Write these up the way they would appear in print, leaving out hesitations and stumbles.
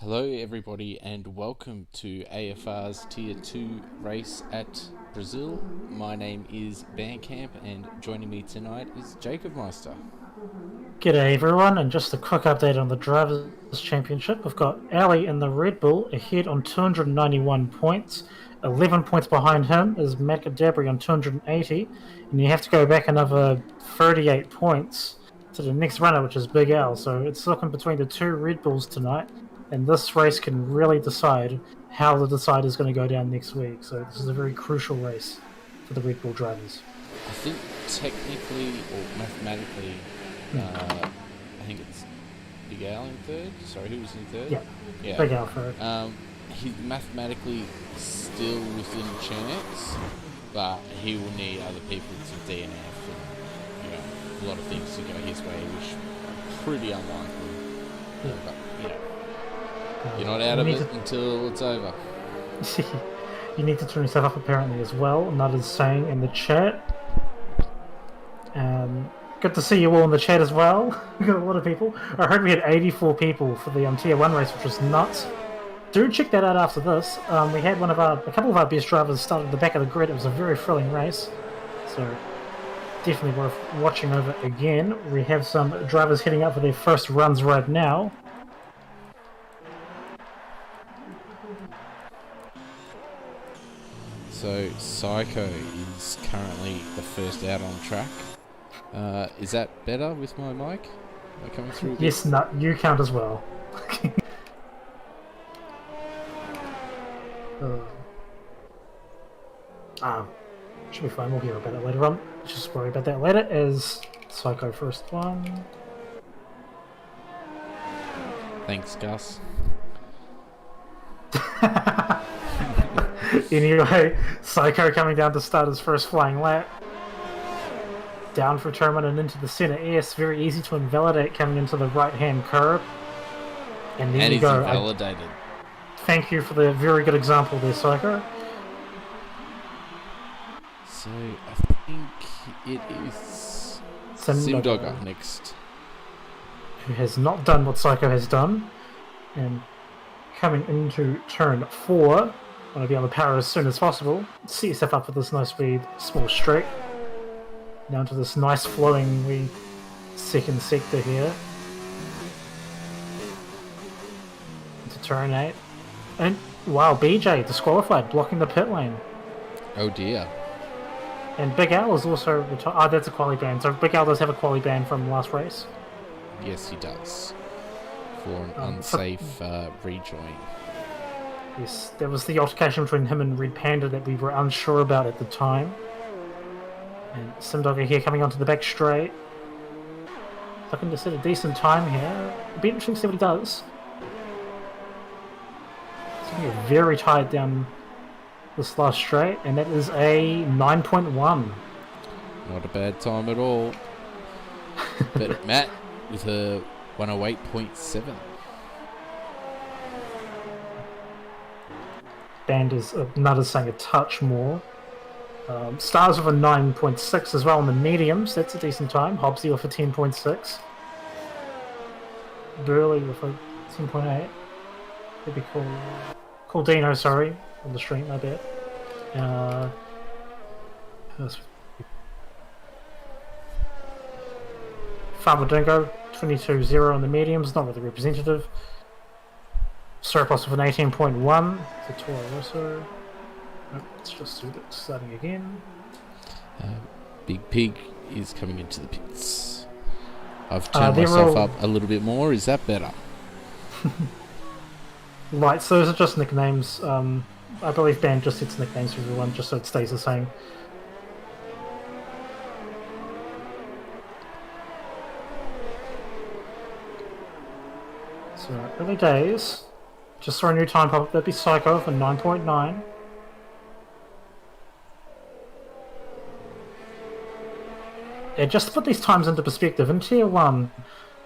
Hello everybody and welcome to AFR's Tier 2 race at Brazil. My name is Bandcamp and joining me tonight is Jacob Meister. G'day everyone, and just a quick update on the Drivers' Championship. We've got Ali in the Red Bull ahead on 291 points. 11 points behind him is Matt Gadabri on 280, and you have to go back another 38 points to the next runner, which is Big Al. So it's looking between the two Red Bulls tonight, and this race can really decide how the decider is going to go down next week. So this is a very crucial race for the Red Bull drivers. I think technically or mathematically, I think it's Big Al in third. Sorry, who was in third? Yeah. Big Al third. He's mathematically still within chance, but he will need other people to DNF and a lot of things to go his way, which are pretty unlikely. Yeah. But you're not out of it until it's over. You need to turn yourself up apparently as well. Nut is saying in the chat. Good to see you all in the chat as well. We got a lot of people. I heard we had 84 people for the Tier 1 race, which was nuts. Do check that out after this. We had a couple of our best drivers start at the back of the grid. It was a very thrilling race. So definitely worth watching over again. We have some drivers heading up for their first runs right now. So Psycho is currently the first out on track. Is that better with my mic? Am I coming through? Yes, no, you count as well. Should be fine. We'll hear about it later on. Just worry about that later. As Psycho first one. Thanks, Gus. Anyway, Psycho coming down to start his first flying lap. Down for turn and into the centre S. Very easy to invalidate coming into the right-hand curve. And then you he's go. invalidated. Thank you for the very good example there, Psycho. So I think it is Simdog up next. Who has not done what Psycho has done. And coming into turn 4. Want to be on the power as soon as possible. Set yourself up for this nice speed, small straight. Down to this nice flowing second sector here. Into turn 8. And wow, BJ disqualified, blocking the pit lane. Oh dear. And Big Al is also retired. Oh, that's a quali ban. So Big Al does have a quali ban from the last race. Yes, he does. For an unsafe rejoin. Yes, there was the altercation between him and Red Panda that we were unsure about at the time. And Simdogger here coming onto the back straight. Looking to set a decent time here. It'll be interesting to see what he does. It's going to be very tight down this last straight, and that is a 9.1. Not a bad time at all. But Matt with a 108.7. Band is another saying a touch more. Stars with a 9.6 as well in the mediums. That's a decent time. Hobbsy with a 10.6. Burley with a 10.8. That'd be cool. Caldino, sorry, on the stream, I bet. Farmer Dingo, 22.0 on the mediums, not really representative. Surplus with an 18.1. The Toro Rosso. Nope, let's just do that. Starting again. Big Pig is coming into the pits. I've turned myself up a little bit more. Is that better? Right, so those are just nicknames. I believe Ben just sets nicknames for everyone, just so it stays the same. So, early days. Just saw a new time pop up. That'd be Psycho for 9.9. Yeah, just to put these times into perspective, in Tier 1,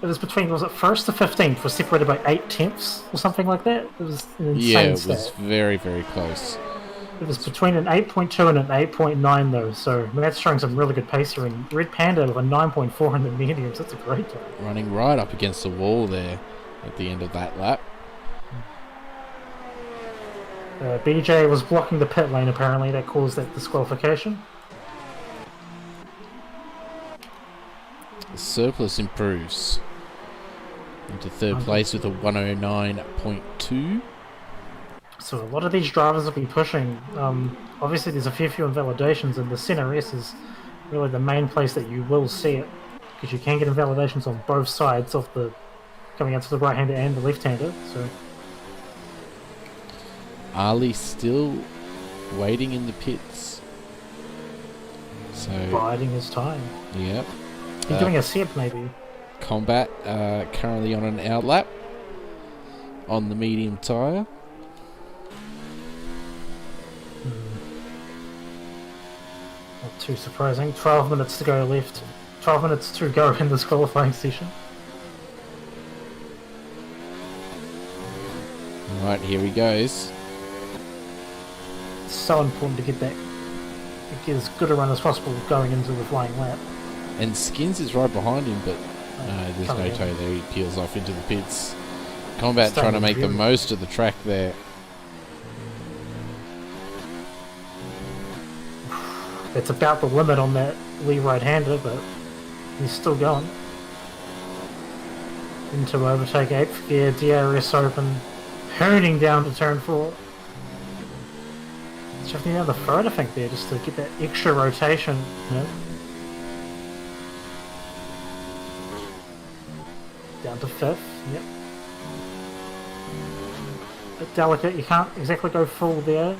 it was between, was it 1st to 15th, was separated by 8 tenths or something like that? It was an insane stat. Was very, very close. It was between an 8.2 and an 8.9 though, so that's showing some really good pace here. And Red Panda with a 9.4 in the mediums, that's a great time. Running right up against the wall there at the end of that lap. BJ was blocking the pit lane apparently, that caused that disqualification. The surplus improves into third place with a 109.2. So a lot of these drivers will be pushing. Obviously there's a fair few invalidations, and the Center S is really the main place that you will see it, because you can get invalidations on both sides of the coming out to the right-hander and the left-hander. So Ali still waiting in the pits. So biding his time. Yep. He's doing a set maybe. Combat currently on an outlap on the medium tyre. Not too surprising. 12 minutes to go left. 12 minutes to go in this qualifying session. Alright, here he goes. It's so important to get as good a run as possible going into the flying lap. And Skins is right behind him, but there's no in. toe there. He peels off into the pits. Combat Staying trying to make the really. most of the track there. It's about the limit on that Lee right-hander, but he's still going. Into overtake 8th gear, DRS open, honing down to turn 4. Shifting down the third, I think, there, just to get that extra rotation. You know? Down to 5th, yep. Bit delicate, you can't exactly go full there.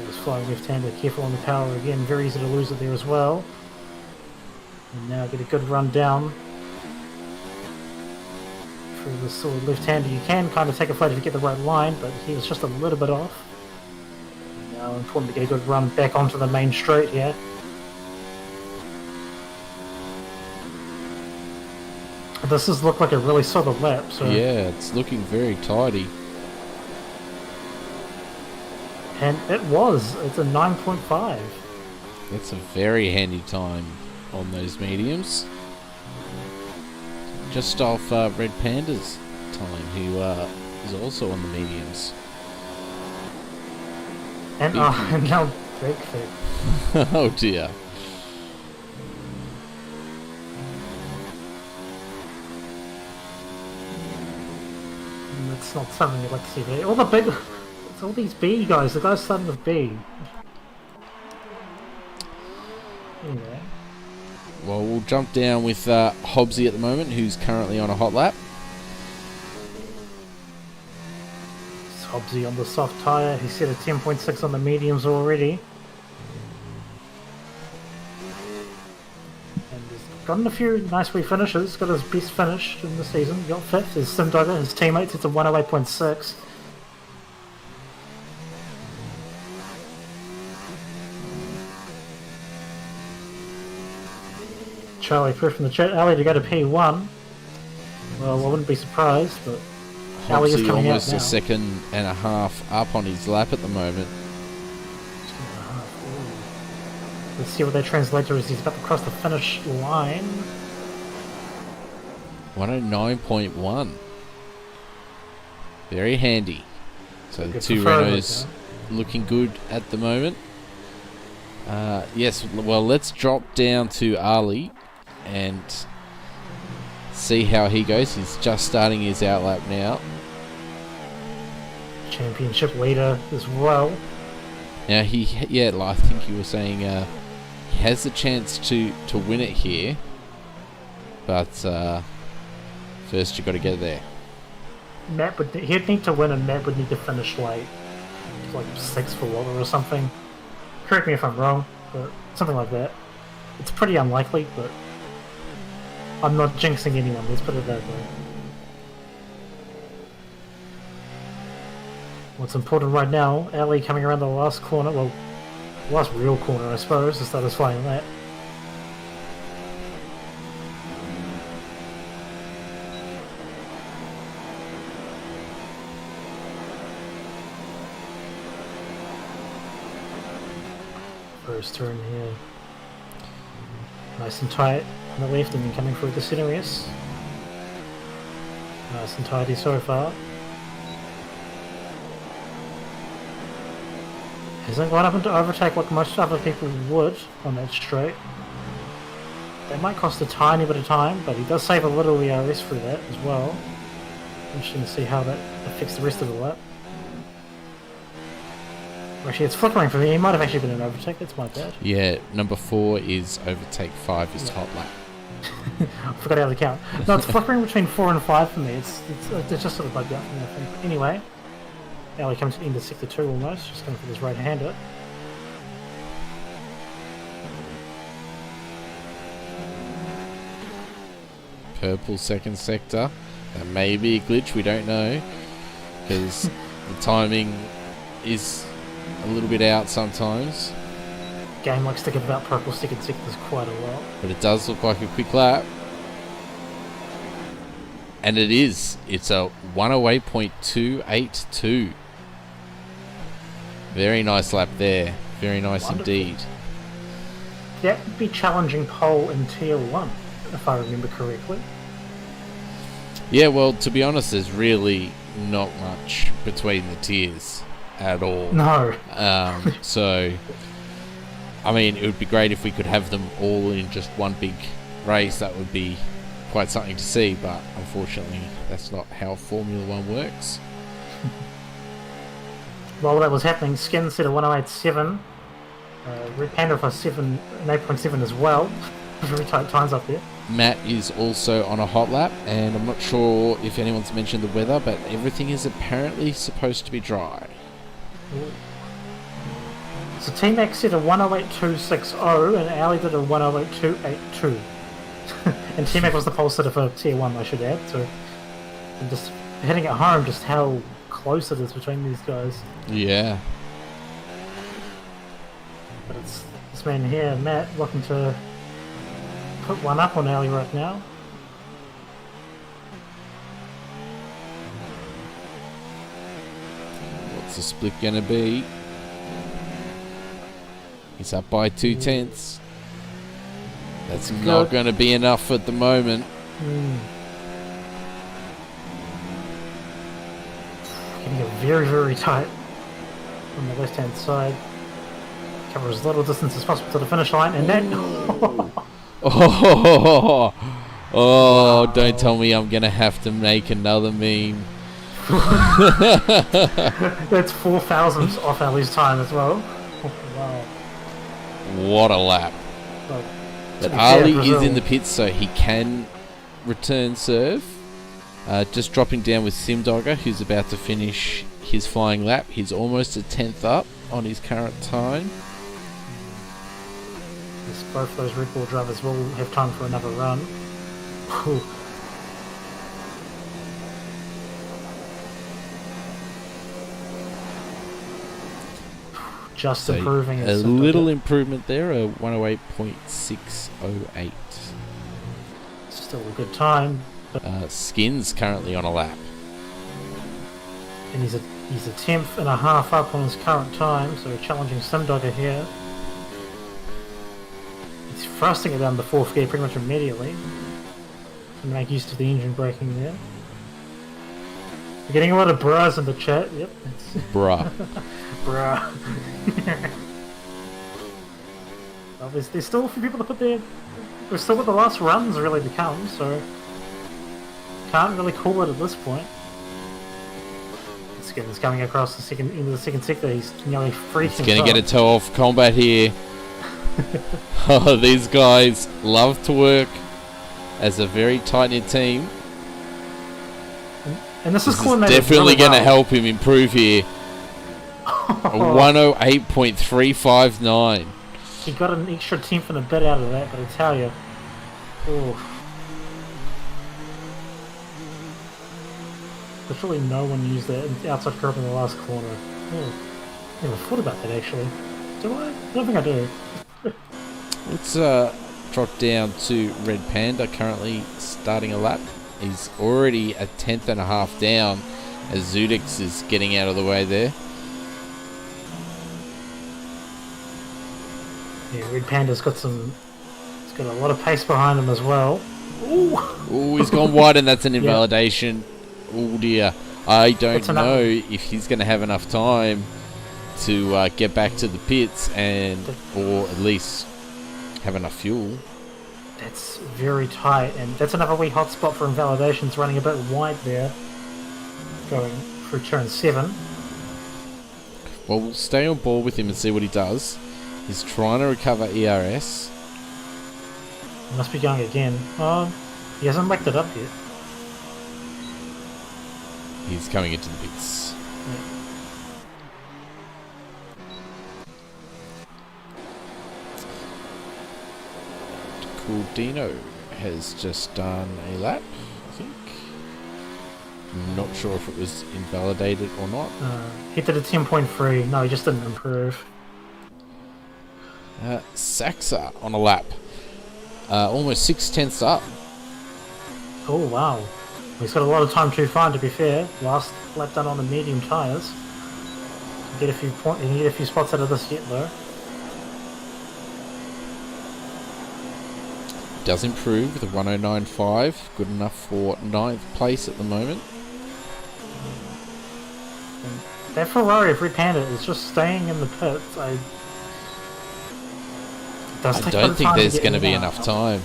This flying left-hander, careful on the power again, very easy to lose it there as well. And now get a good run down through the sort of left-hander. You can kind of take a flight if you get the right line, but he was just a little bit off. And now important to get a good run back onto the main straight here. This has looked like a really solid lap. So. Yeah, it's looking very tidy. And it was. It's a 9.5. That's a very handy time on those mediums. Just off Red Panda's time, who is also on the mediums. And now Big Fit. Oh dear. It's not something you'd like to see there. All the big... It's all these B guys. The guys starting with B. Anyway. Well, we'll jump down with Hobbsy at the moment, who's currently on a hot lap. It's Hobbsy on the soft tyre. He's set a 10.6 on the mediums already. And he's gotten a few nice wee finishes. Got his best finish in the season. Got 5th. His Sim Dogger, his teammates, it's a 108.6. Charlie Proof from the chat. Ali to go to P1. Well, I wouldn't be surprised, but Ali is Hobbsy coming almost out now. a second and a half up on his lap at the moment. Let's see what that translates to as he's about to cross the finish line. 109.1. Very handy. So the Good two for further, Renaults looking good at the moment. Yes, well, let's drop down to Ali and see how he goes. He's just starting his outlap now. Championship leader as well. Now I think you were saying he has the chance to win it here, but first you got to get there. He'd need to win, and Matt would need to finish like 6th for water or something. Correct me if I'm wrong, but something like that. It's pretty unlikely, but I'm not jinxing anyone, let's put it that way. What's important right now, Ali coming around the last corner, well, last real corner I suppose, to start us flying that. First turn here. Nice and tight on the left, and then coming through the center S. Nice and tidy so far. Hasn't gone up into overtake like most other people would on that straight. They might cost a tiny bit of time, but he does save a little ERS through that as well. Interesting to see how that affects the rest of the lap. Actually, it's flickering for me. He might have actually been an overtake. That's my bad. Yeah, number 4 is overtake, 5 is hot lap. I forgot how to count. No, it's flickering between 4 and 5 for me. It's just sort of bugged out for me, I think. But anyway, now he comes into sector 2 almost, just going for this right-hander. Purple second sector. That may be a glitch, we don't know. Because the timing is a little bit out sometimes. Game likes to give out purple second sectors quite a lot. But it does look like a quick lap. And it is. It's a 108.282. Very nice lap there. Very nice Wonderful. indeed. That would be challenging pole in tier 1, if I remember correctly. Yeah, well, to be honest, there's really not much between the tiers at all. No. So, I mean, it would be great if we could have them all in just one big race. That would be quite something to see, but unfortunately, that's not how Formula 1 works. While that was happening, Skin set a 108.7. Red Panda for 8.7 as well. Very tight times up there. Matt is also on a hot lap, and I'm not sure if anyone's mentioned the weather, but everything is apparently supposed to be dry. Ooh. So Team X set a 108.260 and Ali did a 108.282. And Team X was the pole sitter for tier 1, I should add. So I'm just hitting it home just how close it is between these guys. Yeah. But it's this man here, Matt, looking to put one up on Ali right now. What's the split going to be? He's up by 2/10. That's not going to be enough at the moment. Getting it very, very tight on the left-hand side. Cover as little distance as possible to the finish line, and then... Oh, don't tell me I'm going to have to make another meme. That's 4 thousandths off Ali's time as well. Wow. What a lap. But But Ali is in the pits, so he can return serve. Just dropping down with Simdogger, who's about to finish his flying lap. He's almost a 10th up on his current time. Yes, both those Red Bull drivers will have time for another run. Whew. Just So improving. a little improvement there, a 108.608. Still a good time. But Skin's currently on a lap. and he's a 10th and a half up on his current time, so challenging Simdogger here. He's thrusting it down the 4th gear pretty much immediately. To make use of the engine braking there. We're getting a lot of bras in the chat. Yep. Bruh. Bruh. Obviously, there's still a few people to put their... We've still got the last runs really to come, so... Can't really call it at this point. Skin's coming across the second into the second sector. He's nearly freaking. He's going to get a toe off combat here. Oh, these guys love to work as a very tight-knit team. And this is definitely really going to well. help him improve here. A 108.359. He got an extra 10th and a bit out of that, but I tell you, there's really no one used that outside curve in the last corner. Oh, never thought about that actually. Do I? I don't think I do. Let's drop down to Red Panda, currently starting a lap. He's already a 10th and a half down as Zudix is getting out of the way there. Yeah, Red Panda's got some... He's got a lot of pace behind him as well. Ooh! Oh, he's gone wide and that's an invalidation. Oh dear. I don't enough. know if he's going to have enough time to get back to the pits or at least have enough fuel. That's very tight, and that's another wee hot spot for invalidations, running a bit wide there, going through turn 7. Well, we'll stay on board with him and see what he does. He's trying to recover ERS. He must be going again. Oh, he hasn't backed it up yet. He's coming into the pits. Cool Dino has just done a lap, I think. I'm not sure if it was invalidated or not. He did a 10.3. No, he just didn't improve. Saxa on a lap. Almost 6/10 up. Oh, wow. He's got a lot of time to find, to be fair. Last lap done on the medium tyres. He can get a few spots out of this yet, though. Does improve with a 109.5. Good enough for 9th place at the moment. And that Ferrari of Red Panda is just staying in the pits. I don't think there's going to be enough time.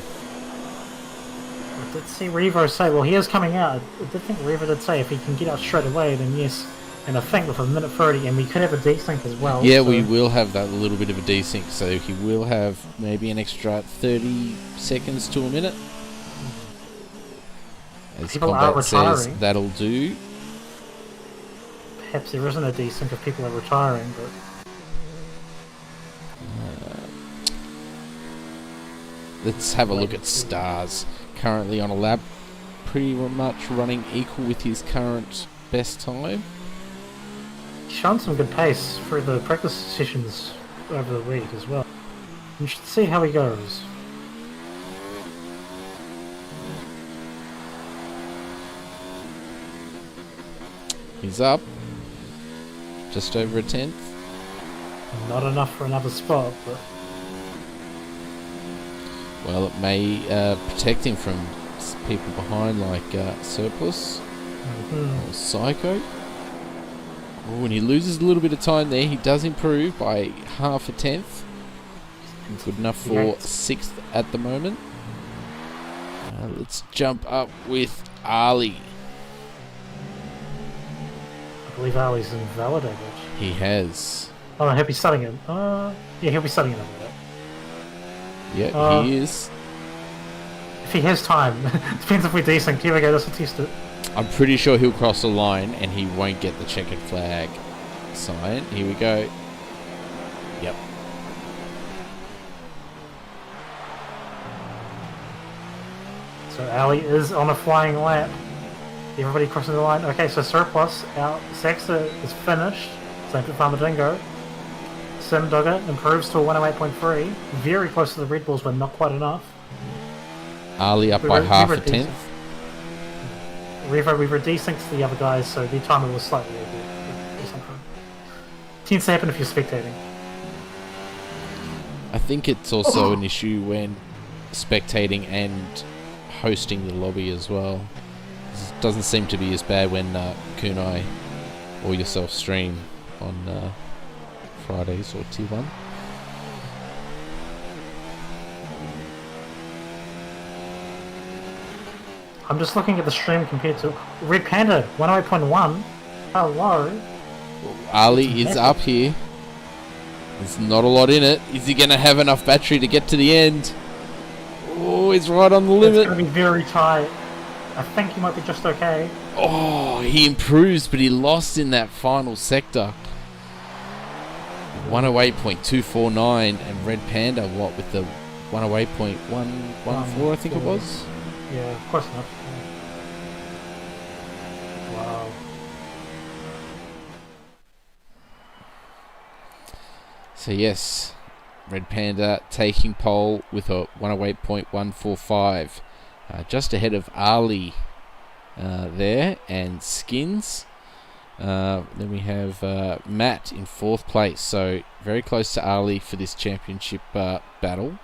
I did see Revo say, well, he is coming out. I did think Revo did say if he can get out straight away, then yes. And I think with a minute 30, and we could have a desync as well. Yeah, so we will have that little bit of a desync, so he will have maybe an extra 30 seconds to a minute. As people are Combat says, retiring. that'll do. Perhaps there isn't a desync if people are retiring, but let's have a look at Stars. Currently on a lap, pretty much running equal with his current best time. he's shown some good pace for the practice sessions over the week as well. You should see how he goes. He's up. Just over a 10th. Not enough for another spot, but Well, it may protect him from people behind like Surplus or Psycho. Oh, and he loses a little bit of time there. He does improve by half a 10th. Good enough for 6th at the moment. Let's jump up with Ali. I believe Ali's invalidated. He has. Oh, I hope he's starting it. Yeah, he'll be starting it over there. Yeah, he is. If he has time. Depends if we're decent. Here we go, let's test it. I'm pretty sure he'll cross the line and he won't get the checkered flag sign. Here we go. Yep. So Ali is on a flying lap. Everybody crossing the line. Okay, so Surplus out. Saxa is finished. Same for Farmadingo. Sim Duggar improves to a 108.3. Very close to the Red Bulls, but not quite enough. Ali up by half a 10th. We were desynced to the other guys, so the timer was slightly over. Tends to happen if you're spectating. I think it's also an issue when spectating and hosting the lobby as well. It doesn't seem to be as bad when Kunai or yourself stream on Fridays or T1. I'm just looking at the stream compared to Red Panda 108.1. Hello. Ali is up here. There's not a lot in it. Is he going to have enough battery to get to the end? Oh, he's right on the limit. It's going to be very tight. I think he might be just okay. Oh, he improves, but he lost in that final sector. 108.249 and Red Panda, what, with the 108.114, I think it was? Yeah, close enough. Wow. So yes, Red Panda taking pole with a 108.145. Just ahead of Ali there and Skins. Then we have Matt in 4th place. So very close to Ali for this championship battle.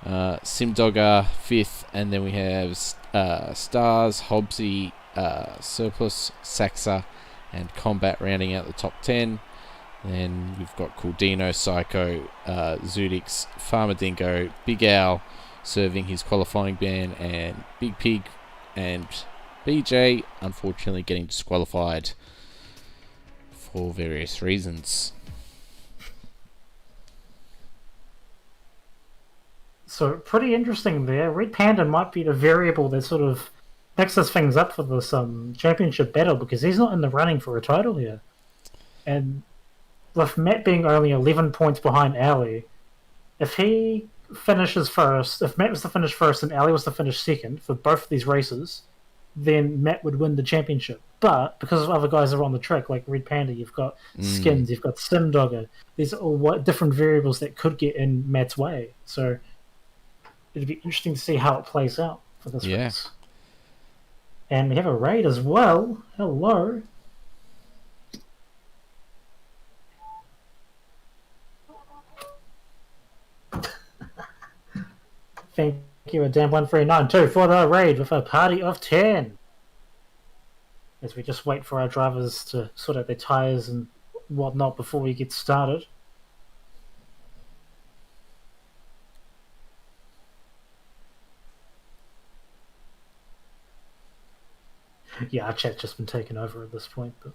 Simdogger 5th, and then we have Stars, Hobbsy, Surplus, Saxa, and Combat rounding out the top 10. Then we've got Caldino, Psycho, Zudix, Farmer Dingo, Big Owl serving his qualifying ban, and Big Pig and BJ unfortunately getting disqualified for various reasons. So pretty interesting there. Red Panda might be the variable that sort of mixes things up for this championship battle, because he's not in the running for a title here. And with Matt being only 11 points behind Ali, if he finishes first, if Matt was to finish first and Ali was to finish second for both of these races, then Matt would win the championship. But because of other guys that are on the track, like Red Panda, you've got Skins, you've got Simdogger, these are all different variables that could get in Matt's way. So it'd be interesting to see how it plays out for this race. And we have a raid as well. Hello. Thank you, Dan1392, for the raid with a party of 10. As we just wait for our drivers to sort out their tyres and whatnot before we get started. Yeah, our chat's just been taken over at this point, but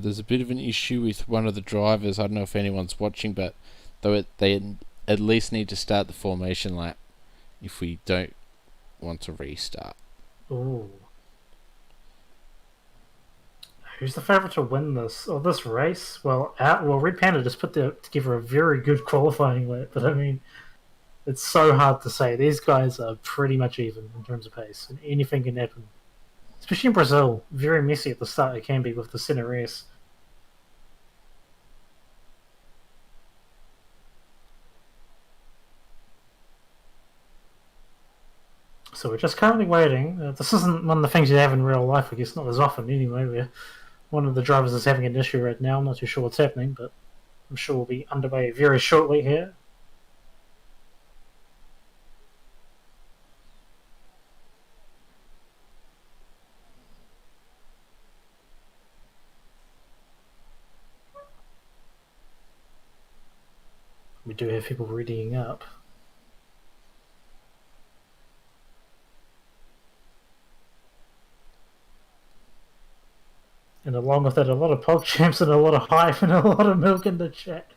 there's a bit of an issue with one of the drivers. I don't know if anyone's watching, but they at least need to start the formation lap if we don't want to restart. Ooh. Who's the favourite to win this race? Well, Red Panda just put together a very good qualifying lap, but I mean, it's so hard to say. These guys are pretty much even in terms of pace, and anything can happen. Especially in Brazil, very messy at the start it can be with the center race. So we're just currently waiting. This isn't one of the things you have in real life, I guess, not as often anyway. One of the drivers is having an issue right now. I'm not too sure what's happening, but I'm sure we'll be underway very shortly here. We do have people readying up. And along with that, a lot of pog champs and a lot of hype and a lot of milk in the chat.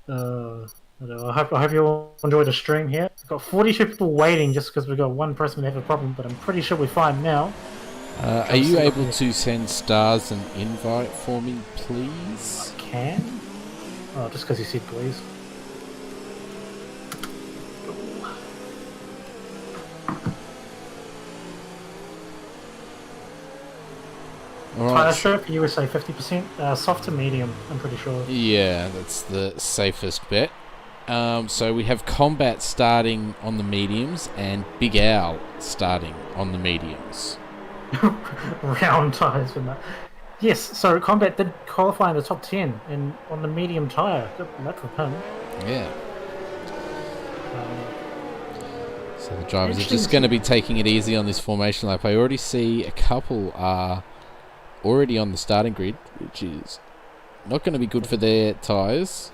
I hope you all enjoyed the stream here. We've got 42 people waiting just because we've got one person that have a problem, but I'm pretty sure we're fine now. Are you able to send Stars an invite for me, please? I can? Oh, just because you said please. Tire strip, USA 50%, soft to medium, I'm pretty sure. Yeah, that's the safest bet. So we have Combat starting on the mediums and Big Owl starting on the mediums. Round tyres from that. Yes, so Combat did qualify in the top 10 and on the medium tyre. Good luck from him. Yeah. So the drivers are just going to be taking it easy on this formation lap. I already see a couple are already on the starting grid, which is not going to be good for their tyres.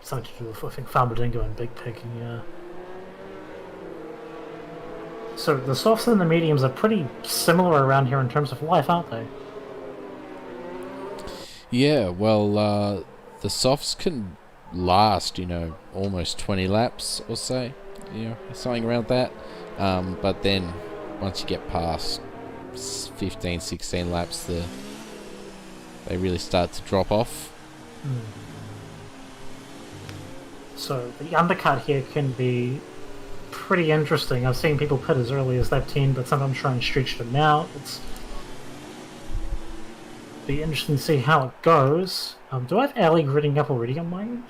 Something to do with, I think, Farmer Dingo and Big Pig, yeah. So the softs and the mediums are pretty similar around here in terms of life, aren't they? Yeah, well, the softs can last, almost 20 laps or so, something around that. But then once you get past 15, 16 laps, they really start to drop off. So the undercut here can be pretty interesting. I've seen people pit as early as lap 10, but sometimes try and stretch them out. It's be interesting to see how it goes. Do I have Ali gridding up already on my end?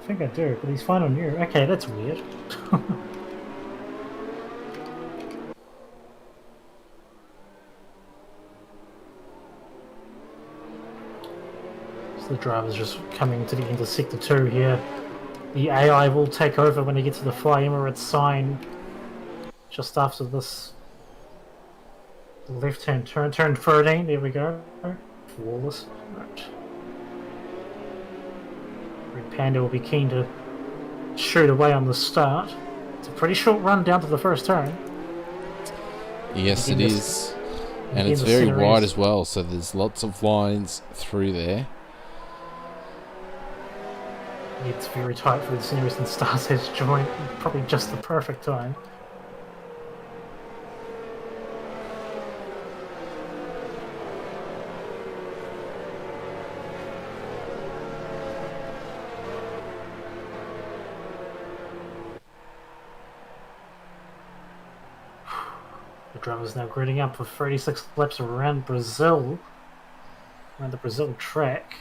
think I do, but he's fine on you. Okay, that's weird. So the driver's just coming to the end of Sector 2 here. The AI will take over when he gets to the Fly Emirates sign just after this left-hand turn. Turn 13, there we go. Flawless. Right. Red Panda will be keen to shoot away on the start. It's a pretty short run down to the first turn. Yes, it is. And it's very wide as well, so there's lots of lines through there. It's very tight for the series and Stars has joined. Probably just the perfect time. The driver's now gridding up for 36 laps around Brazil. Around the Brazil track.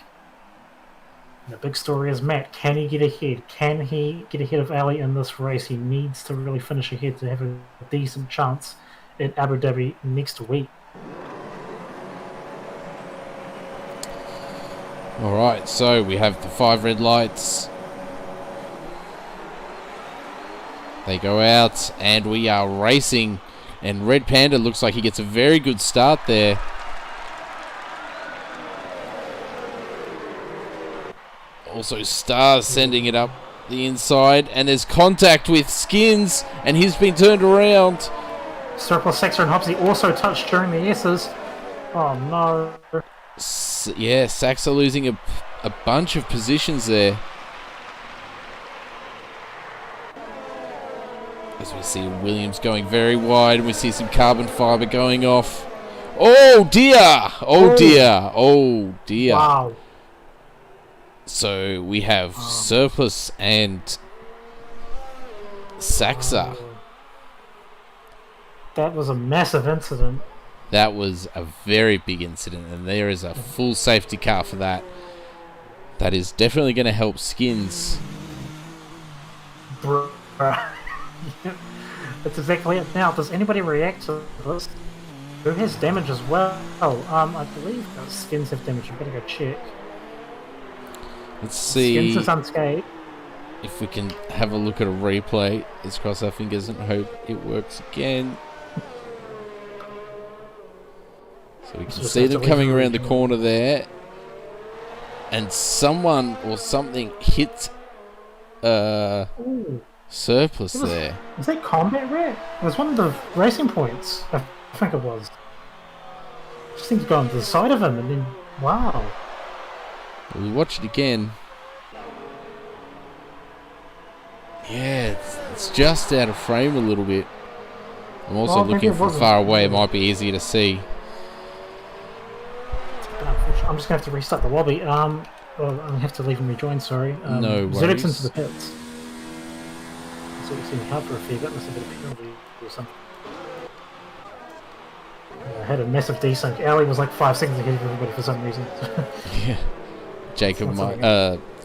And the big story is Matt. Can he get ahead? Can he get ahead of Ali in this race? He needs to really finish ahead to have a decent chance in Abu Dhabi next week. Alright, so we have the 5 red lights. They go out and we are racing. And Red Panda looks like he gets a very good start there. Also Stars sending it up the inside. And there's contact with Skins. And he's been turned around. Surplus Saxer and Hopsy also touched during the S's. Oh no. Yeah, Saxer losing a bunch of positions there. As we see Williams going very wide, we see some carbon fibre going off. Oh dear! Oh dear! Oh dear! Wow. So we have Surplus and Saxer. That was a massive incident. That was a very big incident, and there is a full safety car for that. That is definitely going to help Skins. Bruh. That's exactly it. Now, does anybody react to this? Who has damage as well? I believe Skins have damage. I better go check. Let's see. Skins is unscathed. If we can have a look at a replay. Let's cross our fingers and hope it works again. So we can see them coming around the corner there. And someone or something hit Surplus there. Was that Combat Rat? It was one of the racing points. I think it was. Just seemed to go on the side of him and then, wow. We'll watch it again. Yeah, it's just out of frame a little bit. I'm also looking from far away. It might be easier to see. I'm just going to have to restart the lobby. Well, I have to leave and rejoin, sorry. No worries. ZX into the pits. So it's in help for a fair bit. Must have been a penalty or something. I had a massive desync. Ali was like 5 seconds ahead of everybody for some reason. Yeah. Jacob,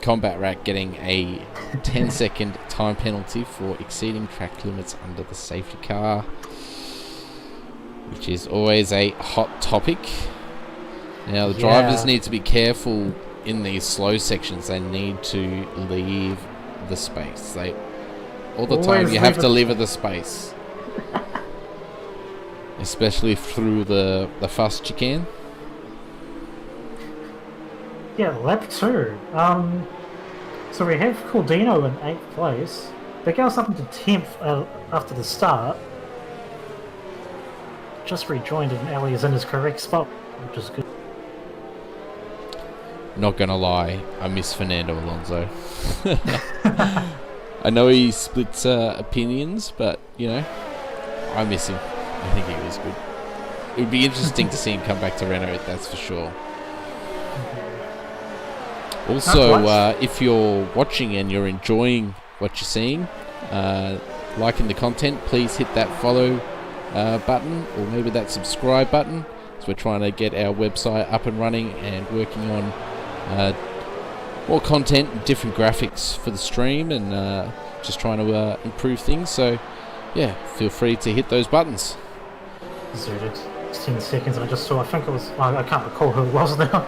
Combat Rat getting a 10-second time penalty for exceeding track limits under the safety car, which is always a hot topic. Now, the drivers need to be careful in these slow sections. They need to leave the space. All the time you have to leave the space. Especially through the fast chicane. Yeah, lap 2. So we have Cordino in 8th place. They go up into 10th after the start. Just rejoined and Ali is in his correct spot, which is good. Not gonna lie, I miss Fernando Alonso. I know he splits opinions, but, you know, I miss him. I think he was good. It would be interesting to see him come back to Renault, that's for sure. Also, if you're watching and you're enjoying what you're seeing, liking the content, please hit that follow button, or maybe that subscribe button. So we're trying to get our website up and running and working on more content, different graphics for the stream, and just trying to improve things. So, yeah, feel free to hit those buttons. Zerdix. 10 seconds, and I just saw, I think it was, I can't recall who it was now.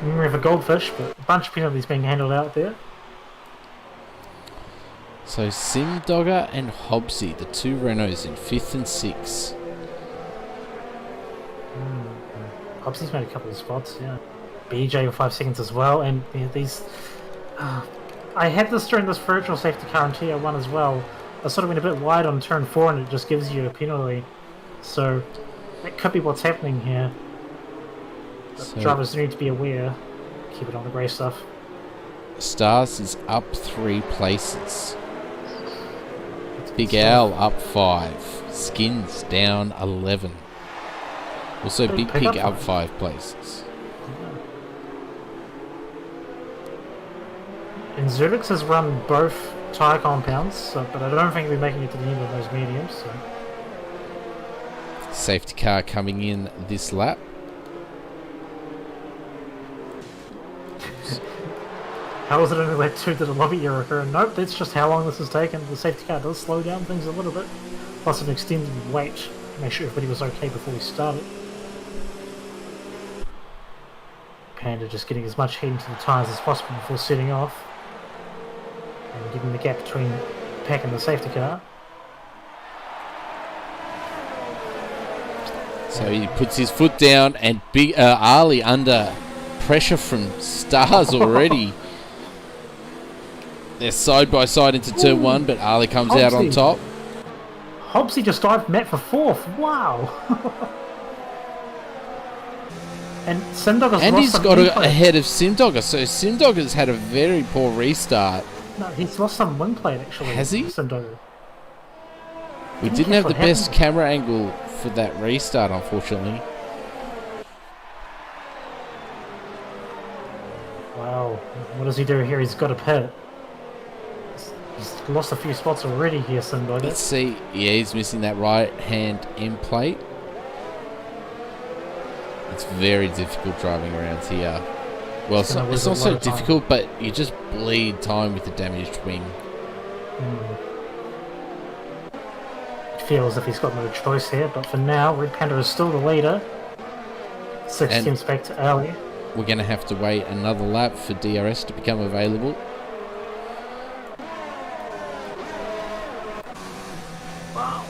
Memory of a goldfish, but a bunch of penalties being handled out there. So Simdogger and Hobbsy, the two Renaults in 5th and 6th. Hobbsy's made a couple of spots, yeah. BJ with 5 seconds as well, and yeah, these... I had this during this virtual safety car in Tier 1 as well. I sort of went a bit wide on turn 4 and it just gives you a penalty. So, that could be what's happening here. So, drivers need to be aware. Keep it on the grey stuff. Stars is up 3 places. Big Al up 5. Skins down 11. Also Big Pig up 5 places. And Zerdix has run both tyre compounds, but I don't think we're making it to the end of those mediums. So. Safety car coming in this lap. How is it only lap 2 to the lobby error occur? Nope, that's just how long this has taken. The safety car does slow down things a little bit. Plus an extended wait to make sure everybody was okay before we started. Panda just getting as much heat into the tyres as possible before setting off. And giving the gap between the pack and the safety car. So he puts his foot down, and big Ali under pressure from Stars already. They're side by side into turn 1, but Ali comes Hobbsy. out on top. Hobbsy just dived Matt for 4th. Wow. And Simdogger's and lost he's some got wing plate. ahead of Simdogger. So Simdogger's had a very poor restart. No, he's lost some wing plate actually. Has he? Simdogger. We didn't have the best camera angle for that restart, unfortunately. Wow. What does he do here? He's got a pit. He's lost a few spots already here, Simdogger. Let's see. Yeah, he's missing that right hand end plate. It's very difficult driving around here. Well, it's not so difficult, but you just bleed time with the damaged wing. It feels as if he's got no choice here, but for now, Red Panda is still the leader. 6 attempts back to Ali. We're going to have to wait another lap for DRS to become available. Wow.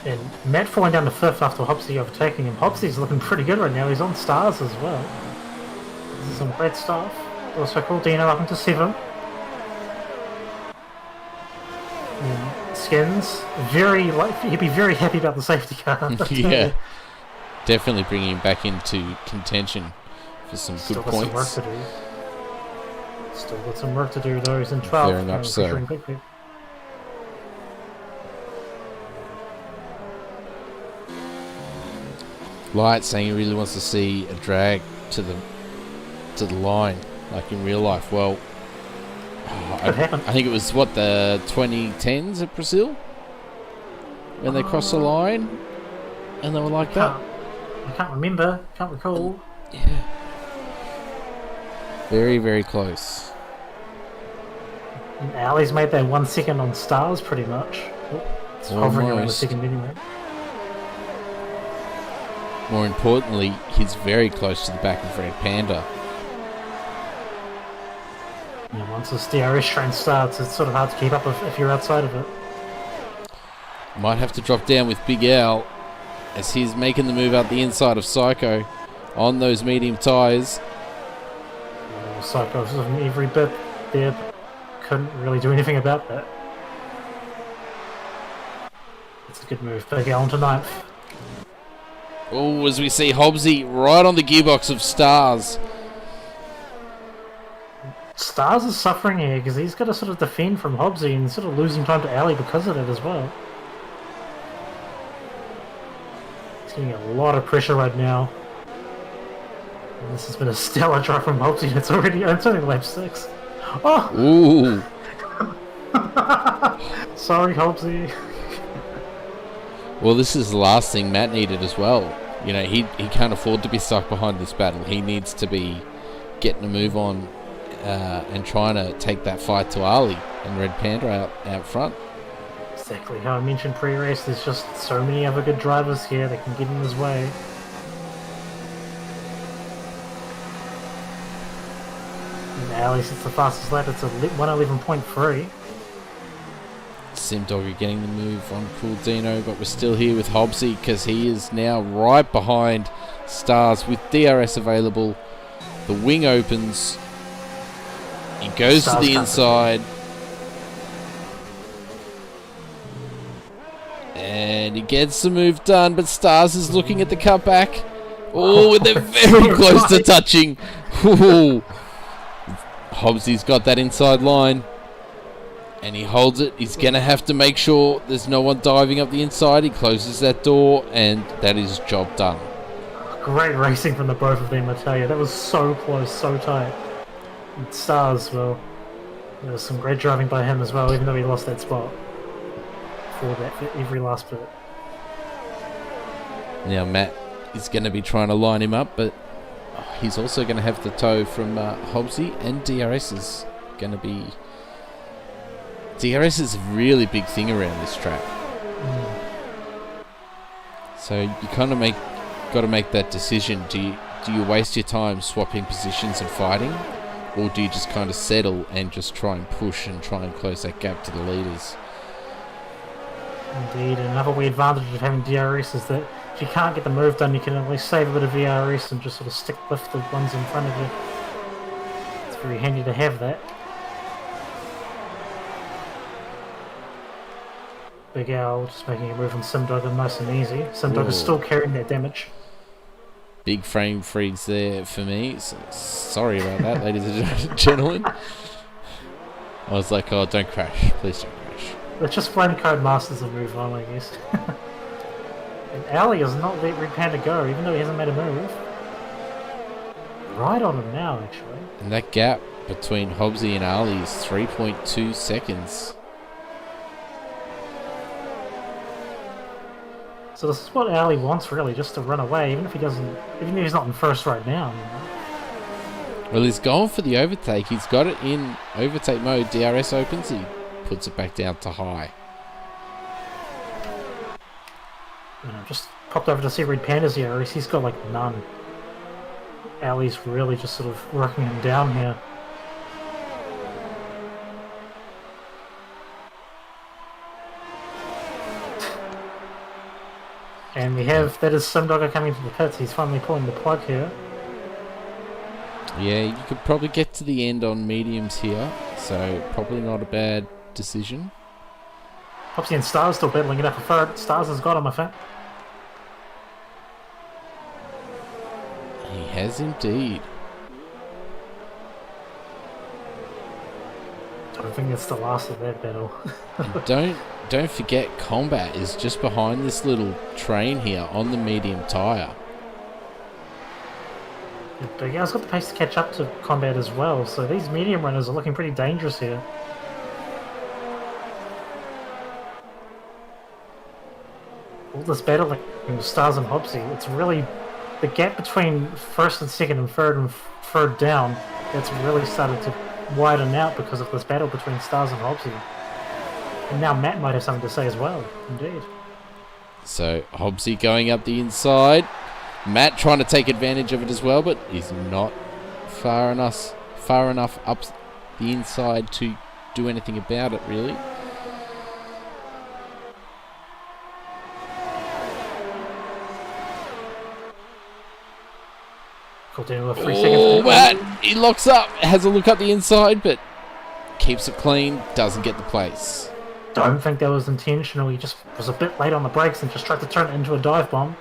And Matt falling down to 5th after Hobbsy overtaking him. Hobbsy's looking pretty good right now. He's on Stars as well. This is some great stuff. Also cool. Dino up into 7th. Skins, he'd be very happy about the safety car. Yeah, definitely bringing him back into contention for some good points. Still got some work to do though. He's in 12th. Very much so. Light saying he really wants to see a drag to the line, like in real life. Well, I think it was the 2010s at Brazil when they crossed the line and they were like that. I can't remember. Can't recall. Yeah. Very, very close. And Ali's made that 1 second on Stars pretty much. It's hovering around a second anyway. More importantly, he's very close to the back of Red Panda. Yeah, once this DRS train starts, it's sort of hard to keep up if you're outside of it. Might have to drop down with Big Al as he's making the move out the inside of Psycho on those medium tyres. Psycho's looking every bit there, but couldn't really do anything about that. It's a good move. Big Al onto 9th. Oh, as we see Hobbsy right on the gearbox of Stars. Stars is suffering here because he's got to sort of defend from Hobbsy and sort of losing time to Ali because of it as well. He's getting a lot of pressure right now. And this has been a stellar drive from Hobbsy. It's only lap 6. Oh! Ooh. Sorry, Hobbsy. Well, this is the last thing Matt needed as well. You know, he can't afford to be stuck behind this battle. He needs to be getting a move on and trying to take that fight to Ali and Red Panda out front. Exactly how I mentioned pre-race, there's just so many other good drivers here that can get in his way. And Ali sits the fastest lap, it's a 1:11.3. Simdogger getting the move on Cool Dino, but we're still here with Hobbsy because he is now right behind Stars with DRS available. The wing opens. He goes Stars to the inside. And he gets the move done, but Stars is looking at the cutback. Oh, they're very close to touching. Ooh. Hobbsy's got that inside line. And he holds it. He's going to have to make sure there's no one diving up the inside. He closes that door, and that is job done. Great racing from the both of them, I tell you. That was so close, so tight. And Stars, well, there was some great driving by him as well, even though he lost that spot for every last bit. Now Matt is going to be trying to line him up, but he's also going to have the tow from Hobbsy, and DRS is going to be... DRS is a really big thing around this track. So you kind of got to make that decision. Do you waste your time swapping positions and fighting, or do you just kind of settle and just try and push and try and close that gap to the leaders? Indeed, another wee advantage of having DRS is that if you can't get the move done, you can at least save a bit of VRS and just sort of stick with the ones in front of you. It's very handy to have that. Big Al just making a move on Simdogger nice and easy. Simdogger's still carrying that damage. Big frame freeze there for me. So, sorry about that, ladies and gentlemen. I was like, oh, don't crash. Please don't crash. Let's just blame Codemasters and move on, I guess. And Ali has not let Red Panda go, even though he hasn't made a move. Right on him now, actually. And that gap between Hobbsy and Ali is 3.2 seconds. So this is what Ali wants, really, just to run away, even if he's not in first right now. You know? Well, he's going for the overtake. He's got it in overtake mode. DRS opens, he puts it back down to high. Just popped over to see Red Panda's here. He's got like none. Ali's really just sort of working him down here. And we have, that is Simdogger coming to the pits. He's finally pulling the plug here. Yeah, you could probably get to the end on mediums here, so probably not a bad decision. Hobbsy and Stars still battling it up for third. Stars has got him, I think. He has indeed. I don't think that's the last of that battle. And don't forget, Combat is just behind this little train here on the medium tyre. Big Al's got the pace to catch up to Combat as well, so these medium runners are looking pretty dangerous here. All this battling with Stars and Hobbsy, it's really the gap between first and second and third down, it's really started to widen out because of this battle between Stars and Hobbsy. And now Matt might have something to say as well, indeed. So Hobbsy going up the inside. Matt trying to take advantage of it as well, but he's not far enough up the inside to do anything about it, really. Continue 3 Oh, seconds. Matt! He locks up, has a look up the inside, but keeps it clean, doesn't get the place. Don't think that was intentional. He just was a bit late on the brakes and just tried to turn it into a dive bomb.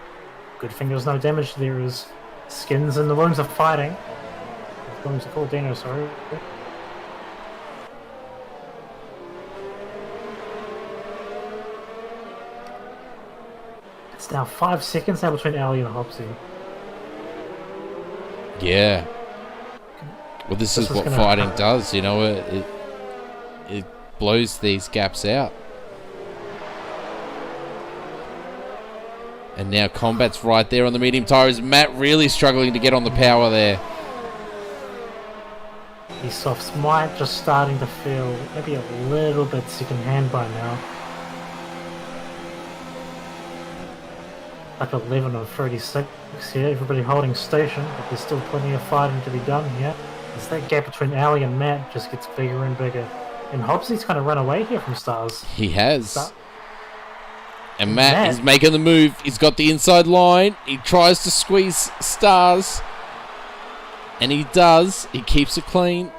Good thing there was no damage there as Skins and the wounds are fighting. The wounds are called Dino, sorry. It's now 5 seconds now between Ali and Hobbsy. Yeah. Well, this is what fighting does, you know. It blows these gaps out. And now Combat's right there on the medium tyres. Matt really struggling to get on the power there. These softs might just starting to feel maybe a little bit second-hand by now. Like 11 of 36 here, everybody holding station, but there's still plenty of fighting to be done here. As that gap between Ali and Matt just gets bigger and bigger. And Hobbsy's kind of run away here from Stars. He has. And Matt is making the move. He's got the inside line. He tries to squeeze Stars. And he does. He keeps it clean.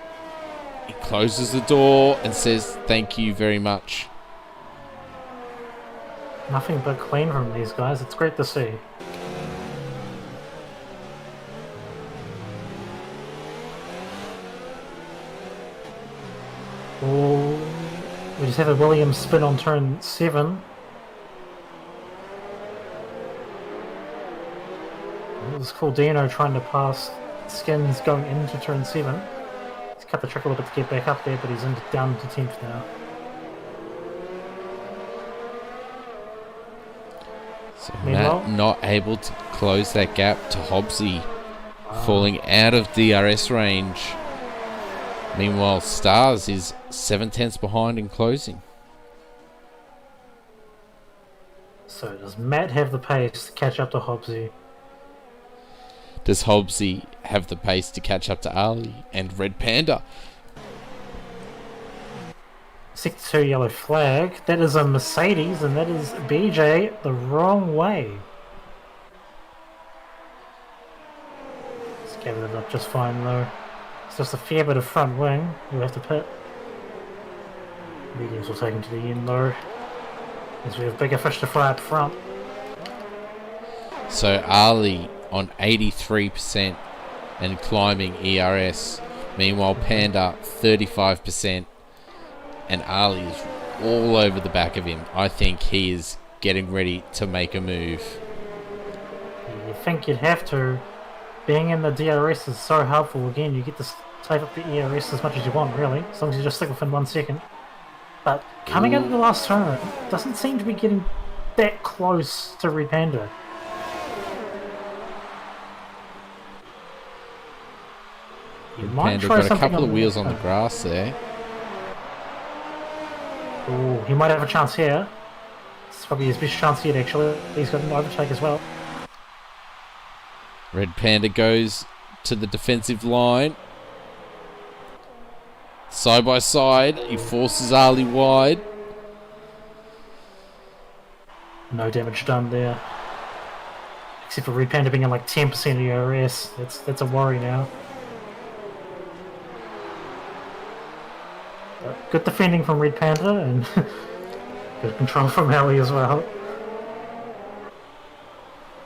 He closes the door and says, thank you very much. Nothing but clean from these guys. It's great to see. Oh, we just have a Williams spin on turn 7. This cool Dino trying to pass Skins going into turn 7. He's cut the trick a little bit to get back up there, but he's down to 10th now. So Matt not able to close that gap to Hobbsy, falling out of DRS range. Meanwhile, Stars is 7/10 behind in closing. So does Matt have the pace to catch up to Hobbsy? Does Hobbsy have the pace to catch up to Ali and Red Panda? 62 yellow flag. That is a Mercedes, and that is BJ the wrong way. It's gathered it up just fine though. It's just a fair bit of front wing. We'll have to pit. Mediums will take him to the end though, as we have bigger fish to fry up front. So Ali on 83% and climbing ERS. Meanwhile, Panda 35%. And Ali is all over the back of him. I think he is getting ready to make a move. You think you'd have to. Being in the DRS is so helpful. Again, you get to save up the ERS as much as you want, really, as long as you just stick within 1 second. But coming out of the last turn, it doesn't seem to be getting that close to Red Panda. You might Panda try got a something couple of on wheels on the grass there. Ooh, he might have a chance here. It's probably his best chance yet, actually. He's got an overtake as well. Red Panda goes to the defensive line. Side by side, he forces Ali wide. No damage done there. Except for Red Panda being in like 10% ERS. That's a worry now. But good defending from Red Panda and good control from Ali as well.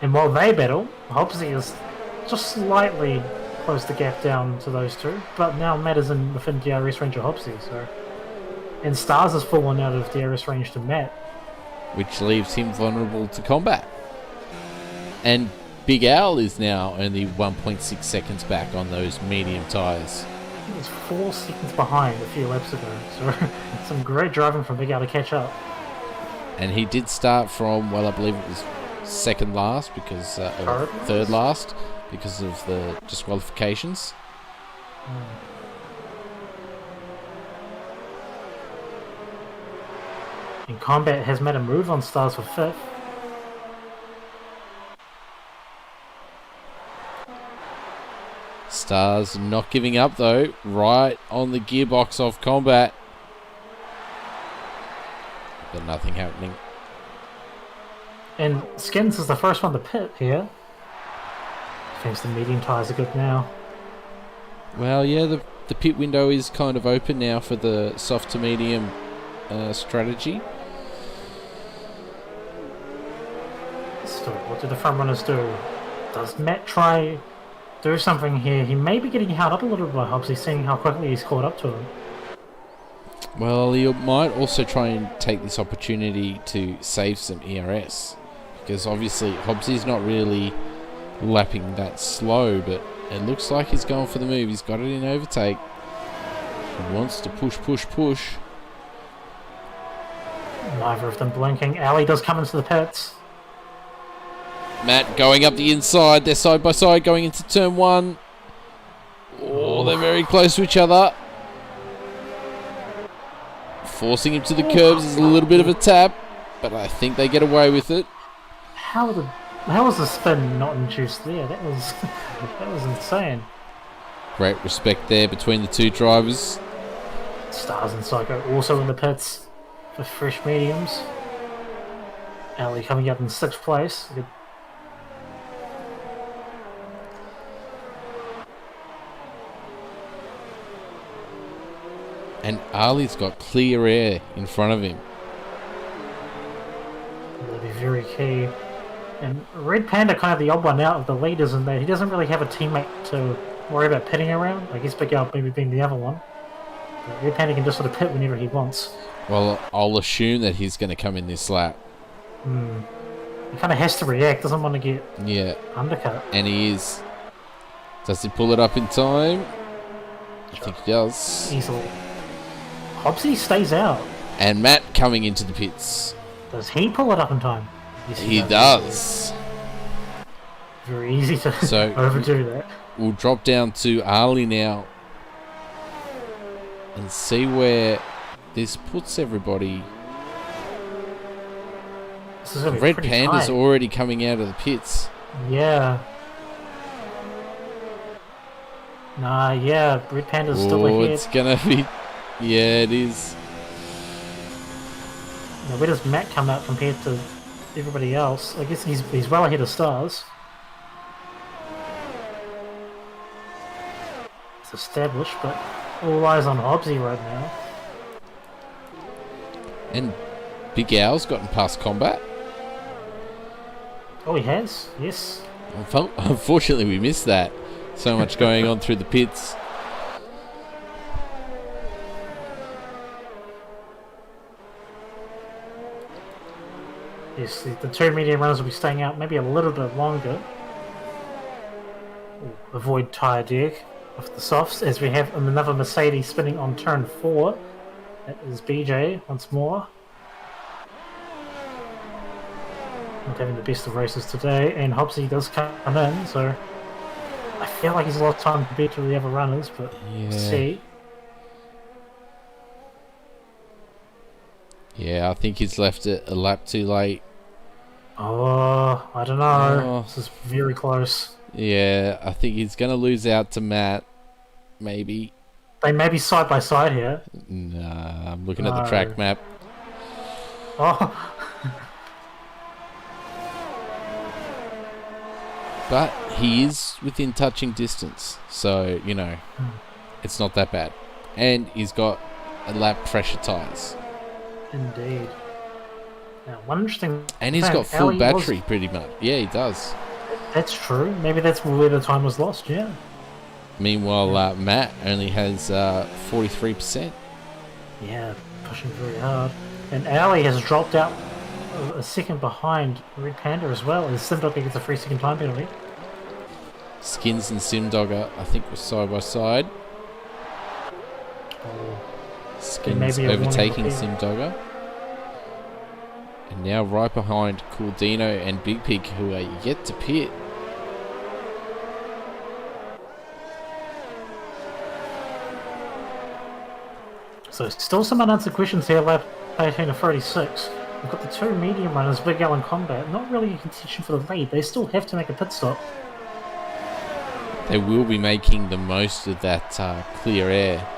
And while they battle, Hobbsy is just slightly closed the gap down to those two, but now Matt is in within DRS range of Hobbsy, so. And Stars has fallen out of DRS range to Matt, which leaves him vulnerable to combat. And Big Al is now only 1.6 seconds back on those medium tyres. He was 4 seconds behind a few laps ago, so some great driving from Big Al to catch up. And he did start from, well, I believe it was second last because or third last because of the disqualifications. In combat has made a move on Stars for 5th. Stars not giving up though, right on the gearbox of combat. But nothing happening. And Skins is the first one to pit here. Thanks the medium tyres are good now. Well, yeah, the pit window is kind of open now for the soft to medium strategy. So what do the front runners do? Does Matt try do something here? He may be getting held up a little bit by Hobbsy, seeing how quickly he's caught up to him. Well, he might also try and take this opportunity to save some ERS. Because obviously Hobbsy's not really lapping that slow, but it looks like he's going for the move. He's got it in overtake. He wants to push. Neither of them blinking. Ali does come into the pits. Matt going up the inside. They're side by side going into turn 1. Oh, they're very close to each other. Forcing him to the curbs is a little bit of a tap, but I think they get away with it. How was the spin not induced there? That was that was insane. Great respect there between the two drivers. Stars and Psycho also in the pits for fresh mediums. Ali coming up in 6th place. And Ali's got clear air in front of him. That'll be very key. And Red Panda kind of the odd one out of the leaders in that he doesn't really have a teammate to worry about pitting around. I guess Big Al maybe being the other one. But Red Panda can just sort of pit whenever he wants. Well, I'll assume that he's going to come in this lap. He kind of has to react, doesn't want to get undercut. And he is. Does he pull it up in time? I think he does. Easily. Hobbsy stays out. And Matt coming into the pits. Does he pull it up in time? Yes, he does. Very easy to overdo that. We'll drop down to Ali now and see where this puts everybody. Red Panda's already coming out of the pits. Yeah. Red Panda's still ahead. It's gonna be. Yeah, it is. Now, where does Matt come out compared to everybody else? I guess he's well ahead of Stars. It's established, but all eyes on Hobbsy right now. And Big Al's gotten past Combat. Oh, he has? Yes. Unfortunately, we missed that. So much going on through the pits. Yes, the two medium runners will be staying out maybe a little bit longer. Avoid tyre deck of the softs as we have another Mercedes spinning on turn 4. That is BJ once more. Not having the best of races today, and Hobbsy does come in, so I feel like he's a lot of time compared to the other runners, but we'll see. Yeah, I think he's left it a lap too late. Oh, I don't know. This is very close. Yeah, I think he's going to lose out to Matt. Maybe. They may be side by side here. Nah, I'm looking at the track map. Oh. But he is within touching distance. So, it's not that bad. And he's got a lap pressure tyres. Indeed. Now, one interesting and he's got full battery pretty much. Yeah, he does. That's true. Maybe that's where the time was lost, yeah. Meanwhile, Matt only has 43%. Yeah, pushing very hard. And Ali has dropped out a second behind Red Panda as well. As Simdogger gets a 3-second time penalty. Skins and Simdogger, I think, were side by side. Skins overtaking Simdogger. And now right behind Cordino and Big Pig, who are yet to pit. So still some unanswered questions here, lap 18 to 36. We've got the two medium runners, Big Al and Combat, not really in contention for the lead. They still have to make a pit stop. They will be making the most of that clear air.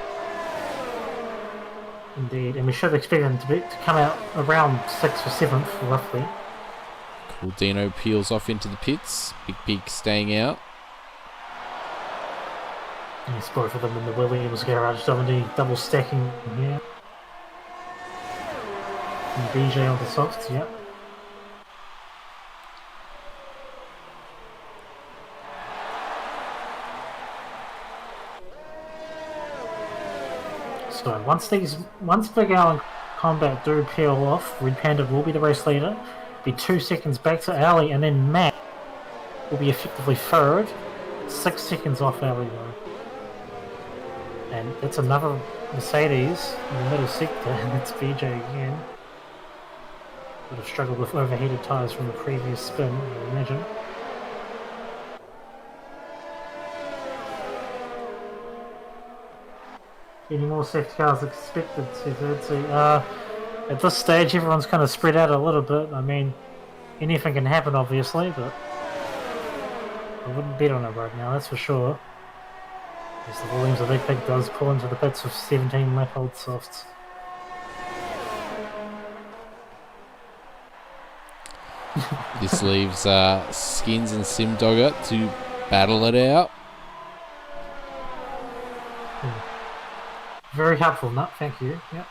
Indeed, and we should expect them to come out around 6th or 7th, roughly. Cordino peels off into the pits. Big Pig staying out. And it's both of them in the Williams garage, double stacking here. And BJ on the softs, yep. So once Big Al and Combat do peel off, Red Panda will be the race leader. Be 2 seconds back to Ali, and then Matt will be effectively third. 6 seconds off Ali though. And that's another Mercedes in the middle sector, and that's BJ again. Would have struggled with overheated tyres from the previous spin, I imagine. Any more safety cars expected, so at this stage everyone's kind of spread out a little bit. I mean, anything can happen obviously, but I wouldn't bet on it right now, that's for sure. As the Williams of Big Pig does pull into the pits with 17 lap old softs. This leaves Skins and Simdogger to battle it out. Very helpful, Nut, thank you. Yep.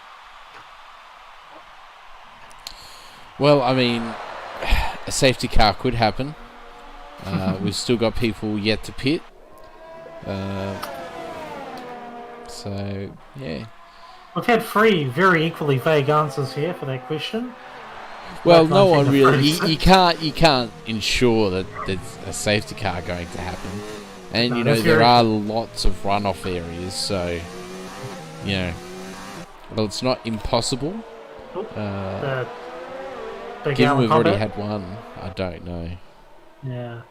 Well, I mean, a safety car could happen. We've still got people yet to pit. So, yeah. We've had 3 very equally vague answers here for that question. Well, no one really. You can't ensure that there's a safety car going to happen, and you know there are lots of runoff areas, so you know. Well, it's not impossible. Given we've already had one, I don't know. Yeah.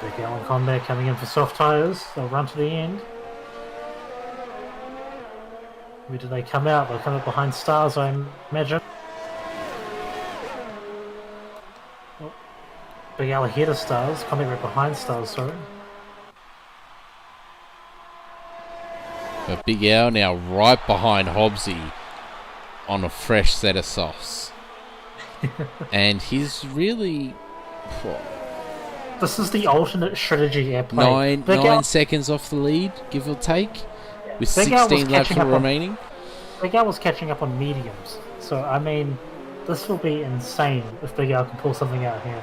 Big Allen Combat coming in for soft tyres. They'll run to the end. Where do they come out? They'll come up behind Stars, I imagine. Oh. Big Al ahead of Stars, coming right behind Stars, sorry. But Big Al now right behind Hobbsy on a fresh set of softs. And he's really... This is the alternate strategy airplane. 9 seconds off the lead, give or take, with 16 laps remaining. Big Al was catching up on mediums, so I mean, this will be insane if Big Al can pull something out here.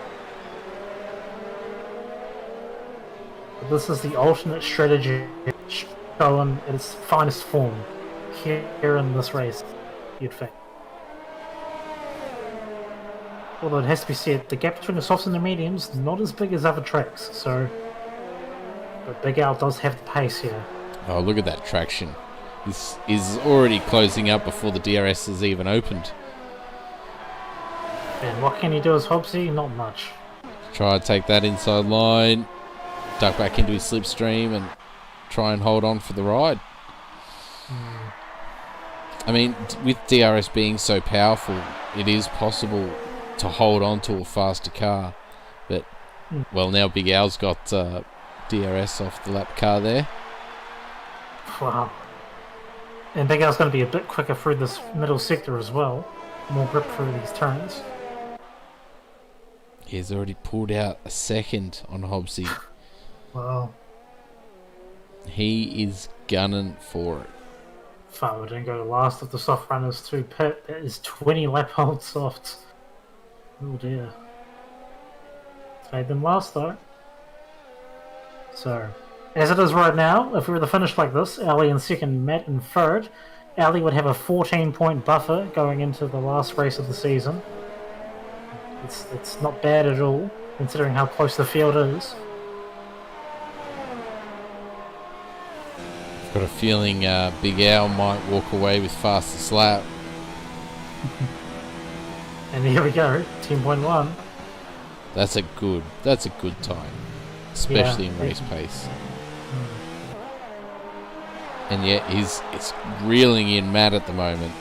But this is the alternate strategy shown in its finest form here in this race, you'd think. Although it has to be said, the gap between the softs and the mediums is not as big as other tracks, so... But Big Al does have the pace here. Oh, look at that traction. This is already closing up before the DRS has even opened. And what can he do as Hobbsy? Not much. Try to take that inside line, duck back into his slipstream and try and hold on for the ride. I mean, with DRS being so powerful, it is possible to hold on to a faster car, but well, now Big Al's got DRS off the lap car there. Wow. And Big Al's going to be a bit quicker through this middle sector as well. More grip through these turns. He's already pulled out a second on Hobbsy. Wow. He is gunning for it. Farmer didn't go to last of the soft runners to pit. That is 20 lap old softs. Oh dear. Made them last though. So, as it is right now, if we were to finish like this, Ali in second, Matt in third, Ali would have a 14-point buffer going into the last race of the season. It's not bad at all, considering how close the field is. I've got a feeling Big Al might walk away with fastest lap. And here we go, 10.1. That's a good time, especially in race pace. And yet it's reeling in Matt at the moment.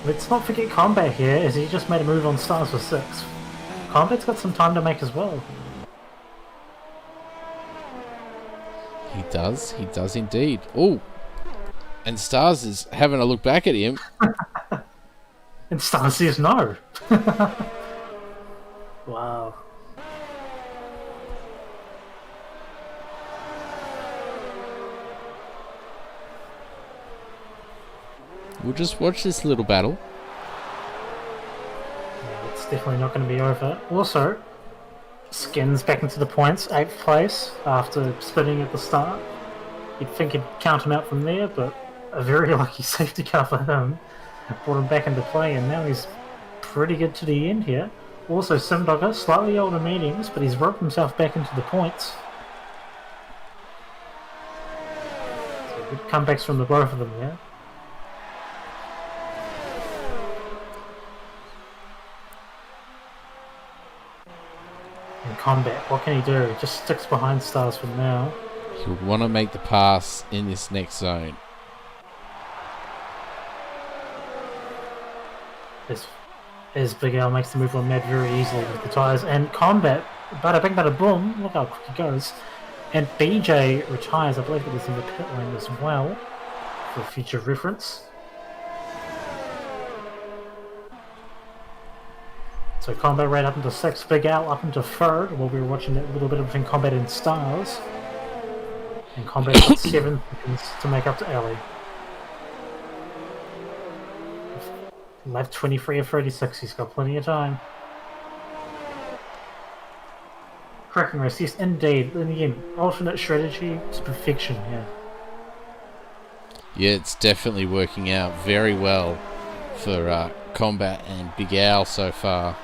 Let's not forget Combat here, as he just made a move on Stars for 6. Combat's got some time to make as well. He does indeed. Oh, and Stars is having a look back at him. And Stars says no. Wow. We'll just watch this little battle. Yeah, it's definitely not going to be over. Also, Skins back into the points, 8th place after spinning at the start. You'd think he'd count him out from there, but a very lucky safety car for him brought him back into play, and now he's pretty good to the end here. Also, Simdogger, slightly older mediums, but he's roped himself back into the points. So good comebacks from the both of them there. Combat. What can he do? He just sticks behind Stars for now. He'll want to make the pass in this next zone. As Big Al makes the move on Mad very easily with the tyres. And Combat, bada bing bada boom, look how quick he goes. And BJ retires, I believe it was in the pit lane as well, for future reference. So Combat right up into 6th, Big Al up into 3rd, while we were watching that little bit between Combat and Stars. And Combat's got 7 seconds to make up to Ali. Left 23 of 36, he's got plenty of time. Cracking race, yes, indeed. And again, alternate strategy to perfection here. Yeah, it's definitely working out very well for Combat and Big Al so far.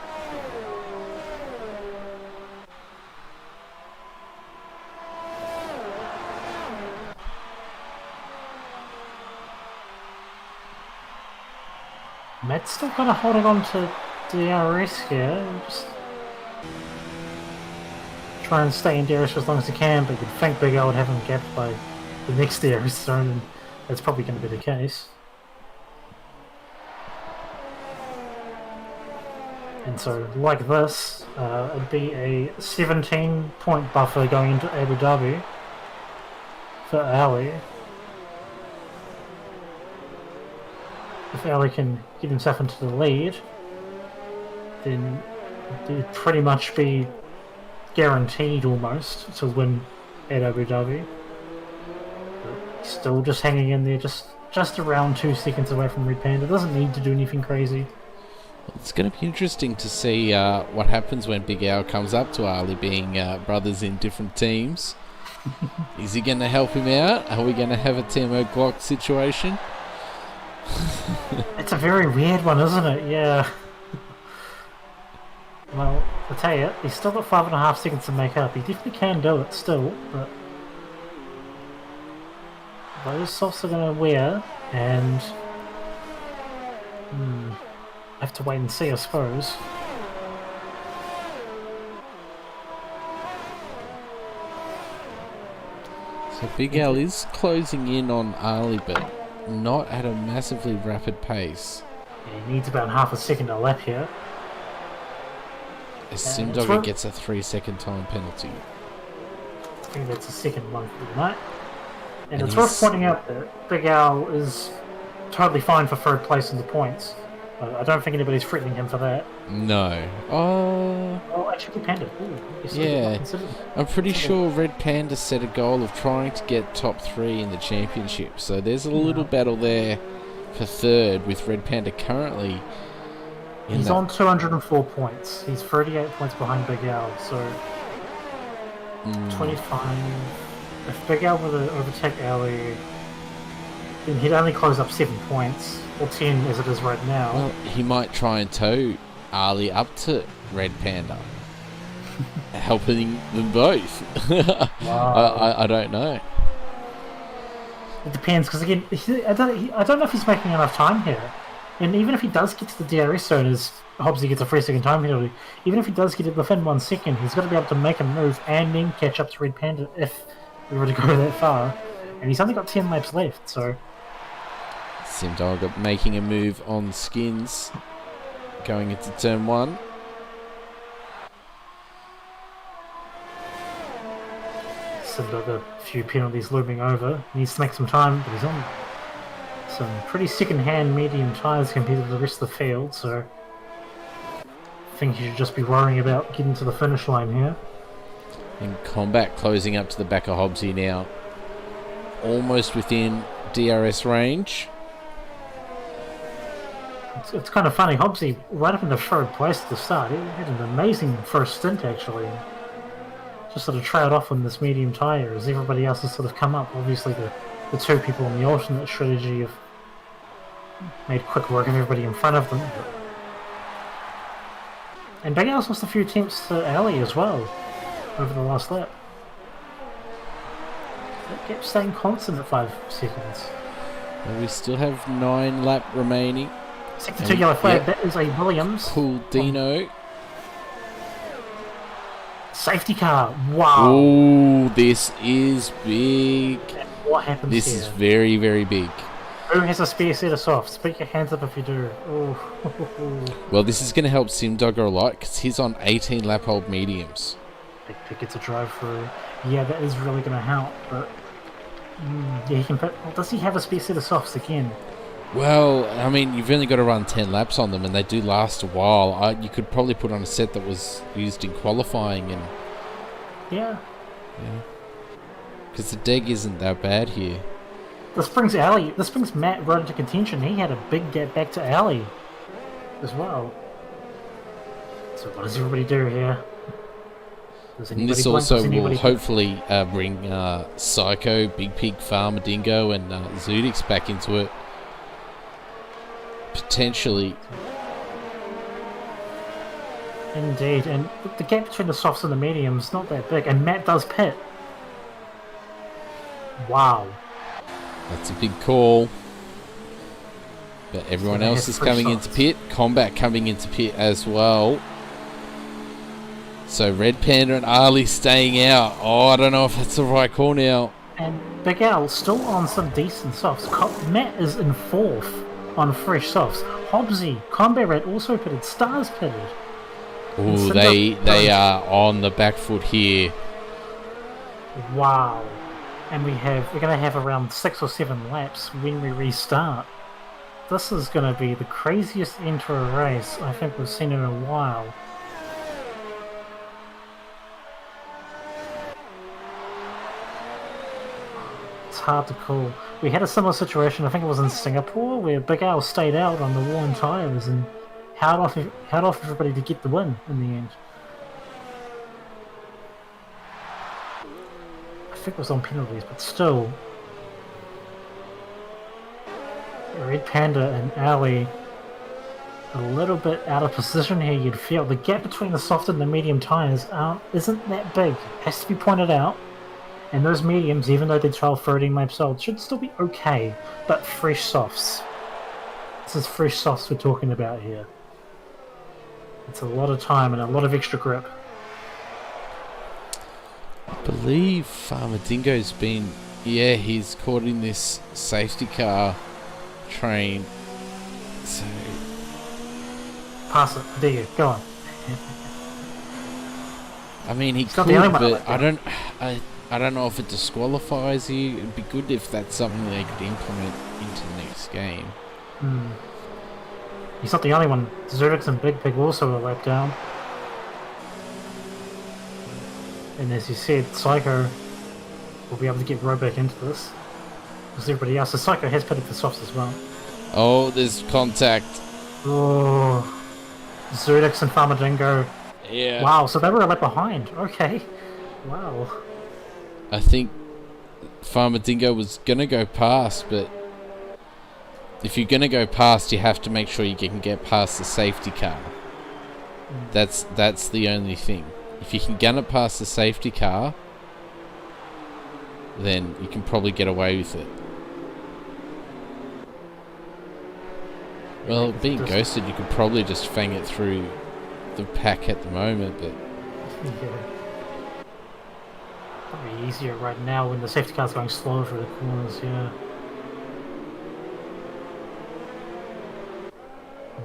Matt's still kind of holding on to DRS here. Just try and stay in DRS for as long as he can, but you'd think Big Al would have him gapped by the next DRS zone, and that's probably going to be the case. And so, like this, it'd be a 17-point buffer going into Abu Dhabi for Ali. If Ali can get himself into the lead, then it'd pretty much be guaranteed almost to win at Abu Dhabi. But still just hanging in there, just around 2 seconds away from Red Panda. Doesn't need to do anything crazy. It's going to be interesting to see what happens when Big Al comes up to Ali, being brothers in different teams. Is he going to help him out? Are we going to have a Timo Glock situation? It's a very weird one, isn't it? Yeah. Well, I'll tell you, he's still got 5.5 seconds to make up. He definitely can do it still, but those softs are going to wear, and I have to wait and see, I suppose. So Big Al is closing in on Ali, but not at a massively rapid pace. Yeah, he needs about half a second a lap here. As Simdogger gets a 3-second time penalty. I think that's the second one for the night. And it's worth pointing out that Big Al is totally fine for 3rd place in the points. I don't think anybody's threatening him for that. No. Oh, actually, Panda. Ooh, yeah. I'm pretty sure Red Panda set a goal of trying to get top 3 in the championship. So there's a little battle there for 3rd, with Red Panda currently He's on 204 points. He's 38 points behind Big Al, so 25. If Big Al were to overtake Ali, then he'd only close up 7 points, or 10 as it is right now. Well, he might try and tow Ali up to Red Panda, helping them both. Wow. I don't know. It depends, because again, I don't know if he's making enough time here. And even if he does get to the DRS zone, as Hobbsy gets a 3-second time penalty, even if he does get it within 1 second, he's got to be able to make a move and then catch up to Red Panda if we were to go that far. And he's only got 10 laps left, so... Simdogger making a move on Skins, going into turn 1. Simdogger, a few penalties looming over. He needs to make some time, but he's on some pretty second-hand medium tyres compared to the rest of the field, so I think you should just be worrying about getting to the finish line here. And Combat closing up to the back of Hobbsy now, almost within DRS range. It's kind of funny, Hobbsy right up in the 3rd place at the start. He had an amazing first stint actually. Just sort of trailed off on this medium tyre as everybody else has sort of come up. Obviously the 2 people on the alternate strategy have made quick work of everybody in front of them. And Big Al's lost a few attempts to Ali as well over the last lap. It kept staying constant at 5 seconds. Well, we still have 9 lap remaining. Sector 2 yellow flag, that is a Williams. Cool Dino. Safety car. Wow. Oh, this is big. What happens This here? is very, very big. Who has a spare set of softs? Put your hands up if you do. Ooh. Well, this is going to help Simdogger a lot because he's on 18 lap old mediums. Big Pig gets a drive through. Yeah, that is really going to help, but... yeah, he can put... Well, does he have a spare set of softs again? Well, I mean, you've only got to run 10 laps on them, and they do last a while. You could probably put on a set that was used in qualifying, and Yeah. because the deg isn't that bad here. This brings Matt right into contention. He had a big gap back to Ali as well. So what does everybody do here? Does And anybody this blink? also Does will anybody... hopefully bring Psycho, Big Pig, Farmer Dingo, and Zudix back into it. Potentially. Indeed, and the gap between the softs and the mediums is not that big, and Matt does pit. Wow. That's a big call. But everyone So else is coming into pit. Combat coming into pit as well. So Red Panda and Ali staying out. Oh, I don't know if that's the right call now. And Big Al still on some decent softs. Matt is in 4th on fresh softs. Hobbsy, Combat Rat also pitted. Stars pitted. Oh, they are on the back foot here. Wow. And we're going to have around 6 or 7 laps when we restart. This is going to be the craziest end to a race I think we've seen in a while. It's hard to call. We had a similar situation, I think it was in Singapore, where Big Al stayed out on the worn tyres and held off everybody to get the win in the end. I think it was on penalties, but still. Red Panda and Ali a little bit out of position here, you'd feel. The gap between the soft and the medium tyres isn't that big. It has to be pointed out. And those mediums, even though they're 12, 13 laps old, should still be okay. But fresh softs. This is fresh softs we're talking about here. It's a lot of time and a lot of extra grip. I believe Farmer Dingo's been... Yeah, he's caught in this safety car train. So... Pass it. There you go. On. I mean, he could, but I don't know if it disqualifies you. It'd be good if that's something they could implement into the next game. He's not the only one. Zerdix and Big Pig also a lap down. And as you said, Psycho will be able to get right back into this. Because everybody else, so Psycho has pitted for softs as well. Oh, there's contact. Oh, Zerdix and Farmer Dingo. Yeah. Wow, so they were a lap behind. Okay. Wow. I think Farmer Dingo was going to go past, but if you're going to go past, you have to make sure you can get past the safety car. That's the only thing. If you can gun it past the safety car, then you can probably get away with it. Well, being ghosted, you could probably just fang it through the pack at the moment, but... Yeah. Probably easier right now when the safety car's going slow through the corners, yeah.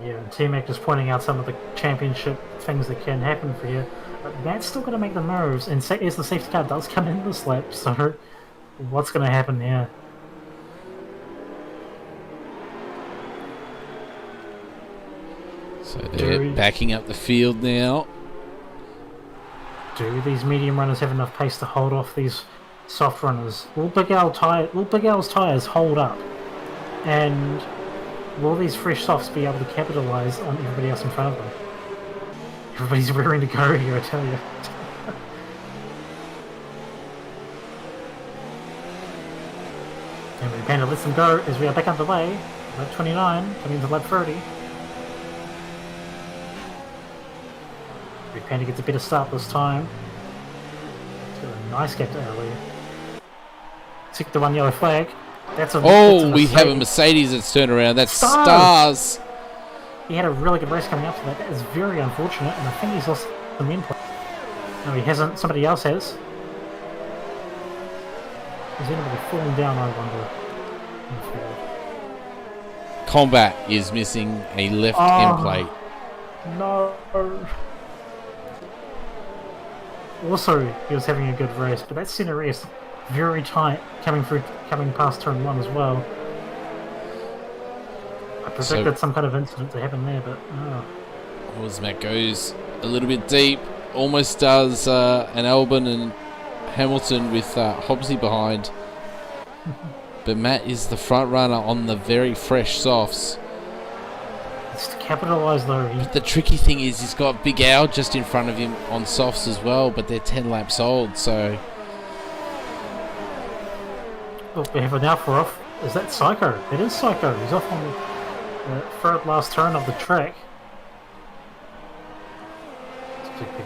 Yeah, and T-Mac just pointing out some of the championship things that can happen for you. But Matt's still going to make the moves, and as the safety car does come in this lap, so what's going to happen here? So they're backing up the field now. Do these medium runners have enough pace to hold off these soft runners? Will Big Al's tyres hold up? And will these fresh softs be able to capitalise on everybody else in front of them? Everybody's rearing to go here, I tell you. And we kind of let them go as we are back underway. Lap 29, coming into lap 30. Big Panda gets a better start this time. It's got a nice gap to early. Took the 1 yellow flag. That's we have a Mercedes that's turned around. That's Stars. He had a really good race coming up to that. That is very unfortunate, and I think he's lost some input. No, he hasn't. Somebody else has. Is anybody falling down, I wonder? Combat is missing a left end plate. No. Also, he was having a good race, but that center S very tight coming past turn 1 as well. I predicted some kind of incident to happen there, but As Matt goes a little bit deep, almost does an Albon and Hamilton with Hobbsy behind. But Matt is the front runner on the very fresh softs. it's to capitalise though. But the tricky thing is he's got Big Al just in front of him on softs as well, but they're 10 laps old, so... Oh, we have an Alpha off. Is that Psycho? It is Psycho. He's off on the third last turn of the track.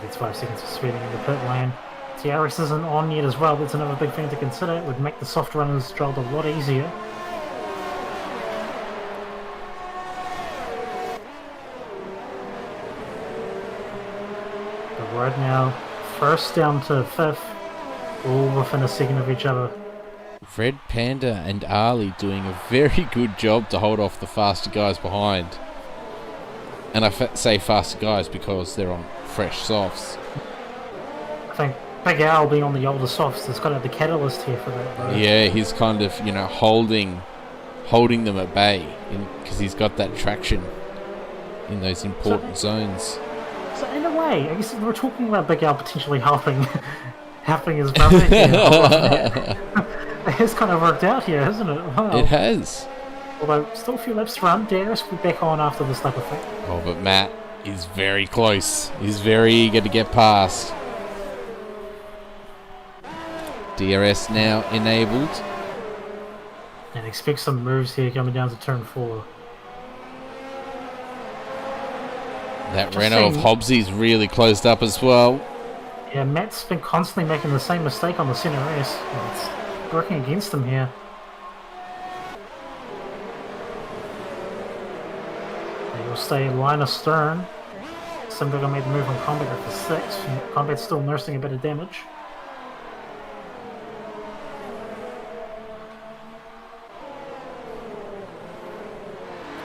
It's 5 seconds for speeding in the pit lane. TRS isn't on yet as well. That's another big thing to consider. It would make the soft runners' job a lot easier. But right now, first down to fifth, all within a second of each other. Red Panda and Ali doing a very good job to hold off the faster guys behind. And I say faster guys because they're on fresh softs. I think Big Al being on the older softs is kind of the catalyst here for that. Though. Yeah, he's kind of, holding them at bay because he's got that traction in those important zones. So in a way, I guess we're talking about Big Al potentially helping his brother here. It has kind of worked out here, hasn't it? Wow. It has. Although, still a few laps to run. DRS will be back on after this lap, I think. Oh, but Matt is very close. He's very eager to get past. DRS now enabled. And expect some moves here coming down to turn 4. That Renault of Hobbsy's really closed up as well. Yeah, Matt's been constantly making the same mistake on the center S. It's working against him here. They will stay line astern. Simberger made the move on Combat for 6. Combat's still nursing a bit of damage.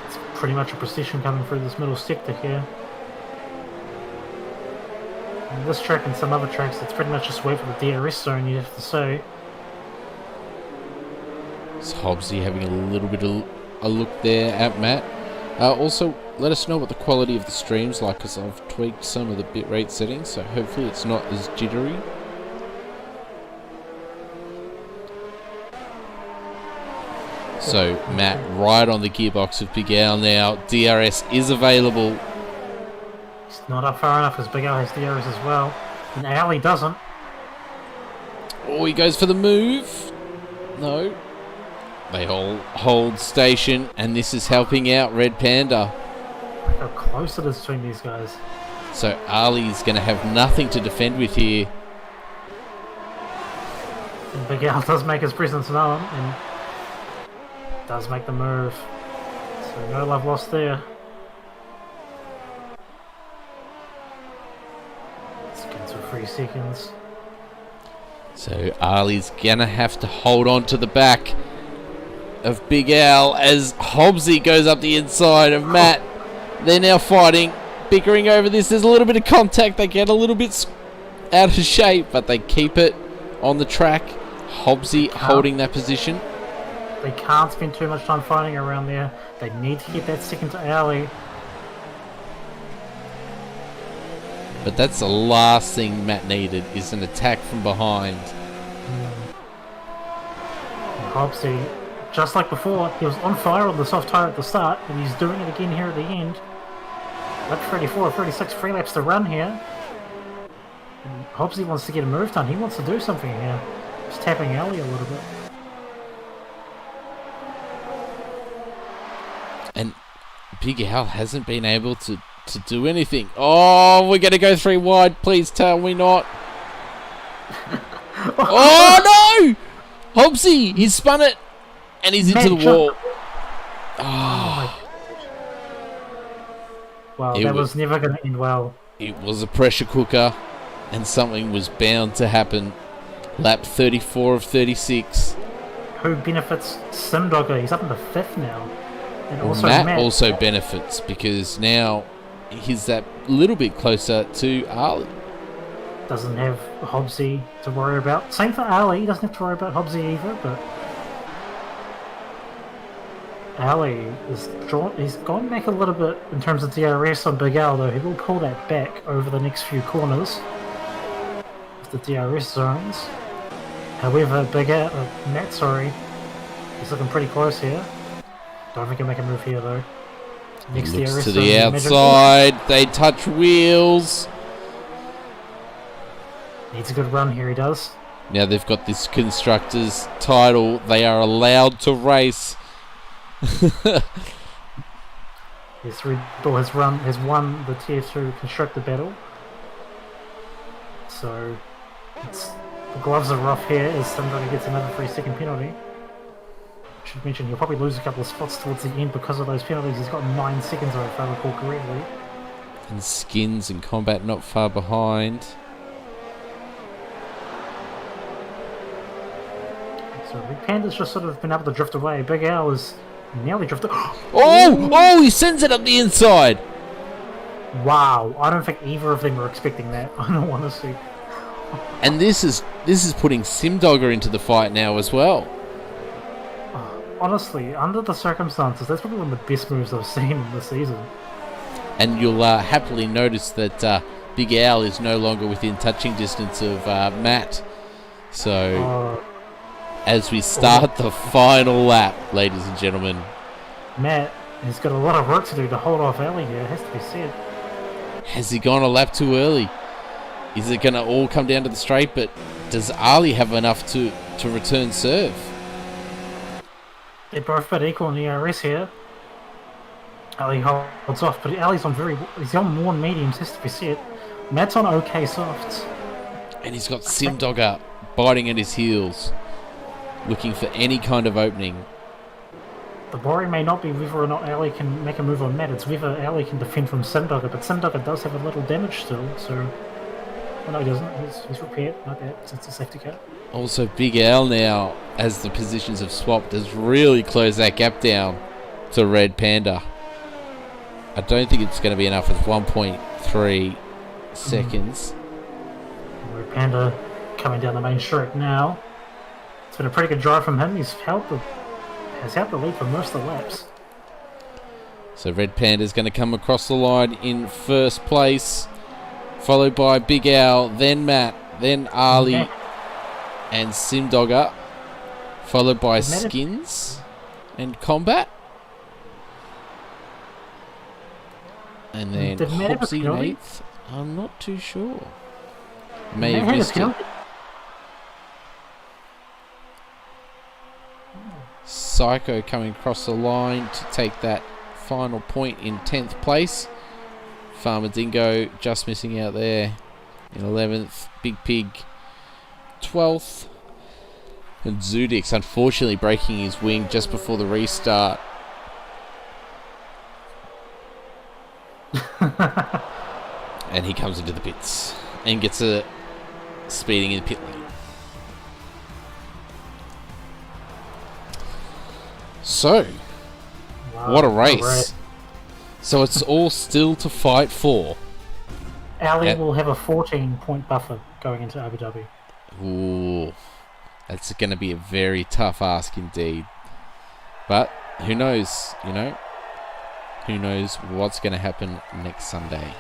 It's pretty much a procession coming through this middle sector here. And this track and some other tracks, it's pretty much just wait for the DRS zone, you have to say. It's Hobbsy having a little bit of a look there at Matt. Also, let us know what the quality of the stream's like, because I've tweaked some of the bitrate settings, so hopefully it's not as jittery. So Matt right on the gearbox of Big Al now. DRS is available. It's not up far enough because Big Al has DRS as well. And Ali doesn't. Oh, he goes for the move. No. They all hold station, and this is helping out Red Panda. Look how close it is between these guys. So Ali's going to have nothing to defend with here. And Big Al does make his presence known and does make the move. So no love lost there. Seconds for 3 seconds. So Ali's going to have to hold on to the back of Big Al as Hobbsy goes up the inside of Matt. They're now fighting, bickering over this. There's a little bit of contact. They get a little bit out of shape, but they keep it on the track. Hobbsy holding that position. They can't spend too much time fighting around there. They need to get that second to Ali. But that's the last thing Matt needed, is an attack from behind. Hobbsy, just like before, he was on fire on the soft tyre at the start, and he's doing it again here at the end. Lap 34, 36, 3 laps to run here. And Hobbsy wants to get a move done. He wants to do something here. Just tapping Ali a little bit. And Big Al hasn't been able to do anything. Oh, we're going to go 3 wide. Please tell me not. Oh, no! Hobbsy, he's spun it. And he's into the wall. Oh. Wow, that was never going to end well. It was a pressure cooker. And something was bound to happen. Lap 34 of 36. Who benefits Simdogger? He's up in the 5th now. And also Matt also benefits because now he's that little bit closer to Ali. Doesn't have Hobbsy to worry about. Same for Ali. He doesn't have to worry about Hobbsy either, but Ali he's gone back a little bit in terms of DRS on Big Al, though. He will pull that back over the next few corners with the DRS zones. However, Matt, he's looking pretty close here. Don't think he'll make a move here, though. Next Looks DRS to the outside. They touch wheels. Needs a good run here, he does. Now they've got this constructors title. They are allowed to race. Yes, Red Bull has won the Tier 2 constructor battle. So the gloves are rough here as somebody gets another 3-second penalty. I should mention he'll probably lose a couple of spots towards the end because of those penalties. He's got 9 seconds on it, if I recall correctly. And Skins and Combat not far behind. So Red Panda's just sort of been able to drift away. Big Al is nearly drifted. Oh, he sends it up the inside. Wow, I don't think either of them were expecting that, in all honesty. And this is putting Simdogger into the fight now as well. Honestly, under the circumstances, that's probably one of the best moves I've seen in the season. And you'll happily notice that Big Al is no longer within touching distance of Matt. So as we start the final lap, ladies and gentlemen. Matt has got a lot of work to do to hold off Ali here, it has to be said. Has he gone a lap too early? Is it going to all come down to the straight? But does Ali have enough to return serve? They're both about equal in the ERS here. Ali holds off, but Ali's he's on more mediums, has to be said. Matt's on okay softs. And he's got Simdogger biting at his heels, looking for any kind of opening. The worry may not be whether or not Ali can make a move on Matt, it's whether Ali can defend from Simdogger, but Simdogger does have a little damage still, so... Oh no, he doesn't. He's repaired. Not bad, since the safety car. Also, Big Al now, as the positions have swapped, has really closed that gap down to Red Panda. I don't think it's going to be enough with 1.3 seconds. Red Panda coming down the main straight now. It's been a pretty good drive from him. He's held the lead for most of the laps. So Red Panda's going to come across the line in first place, followed by Big Al, then Matt, then Ali, and Simdogger, followed by Skins and Combat. And then Hobbsy in 8th. I'm not too sure. May have missed it. Psycho coming across the line to take that final point in 10th place. Farmer Dingo just missing out there in 11th. Big Pig 12th. And Zudix unfortunately breaking his wing just before the restart. And he comes into the pits and gets a speeding in pit lane. So, wow, what a race. So it's all still to fight for. Ali will have a 14-point buffer going into Abu Dhabi. Ooh, that's going to be a very tough ask indeed. But who knows, you know? Who knows what's going to happen next Sunday.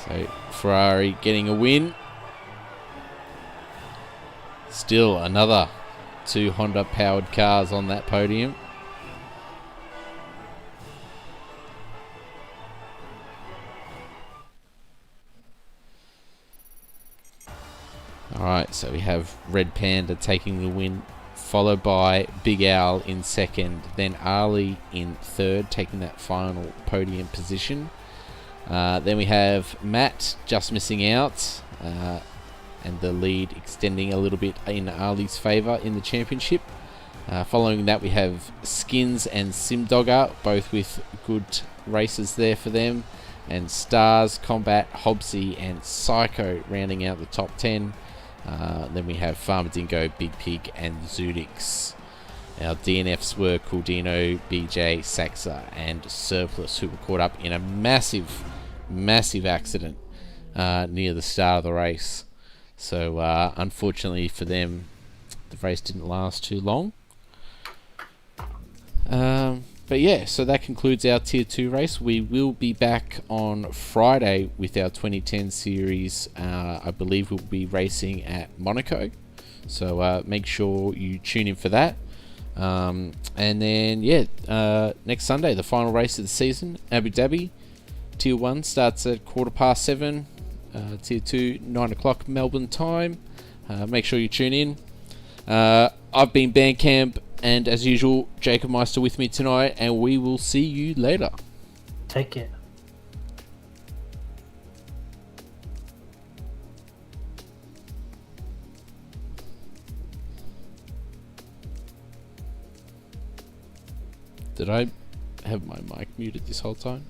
So Ferrari getting a win. Still another 2 Honda powered cars on that podium. Alright, so we have Red Panda taking the win, followed by Big Al in second, then Ali in third, taking that final podium position. Then we have Matt just missing out, and the lead extending a little bit in Ali's favour in the championship. Following that, we have Skins and Simdogger, both with good races there for them. and Stars, Combat, Hobbsy, and Psycho rounding out the top 10. Then we have Farmer Dingo, Big Pig, and Zudix. Our DNFs were Caldino, BJ, Saxa, and Surplus, who were caught up in a massive accident near the start of the race. So unfortunately for them, the race didn't last too long. But yeah, so that concludes our Tier 2 race. We will be back on Friday with our 2010 series. I believe we'll be racing at Monaco. So make sure you tune in for that. And then, next Sunday, the final race of the season, Abu Dhabi. Tier 1 starts at 7:15. Tier 2, 9 o'clock Melbourne time. Make sure you tune in. I've been Bandcamp, and as usual, Jacob Meister with me tonight, and we will see you later. Take care. Did I have my mic muted this whole time?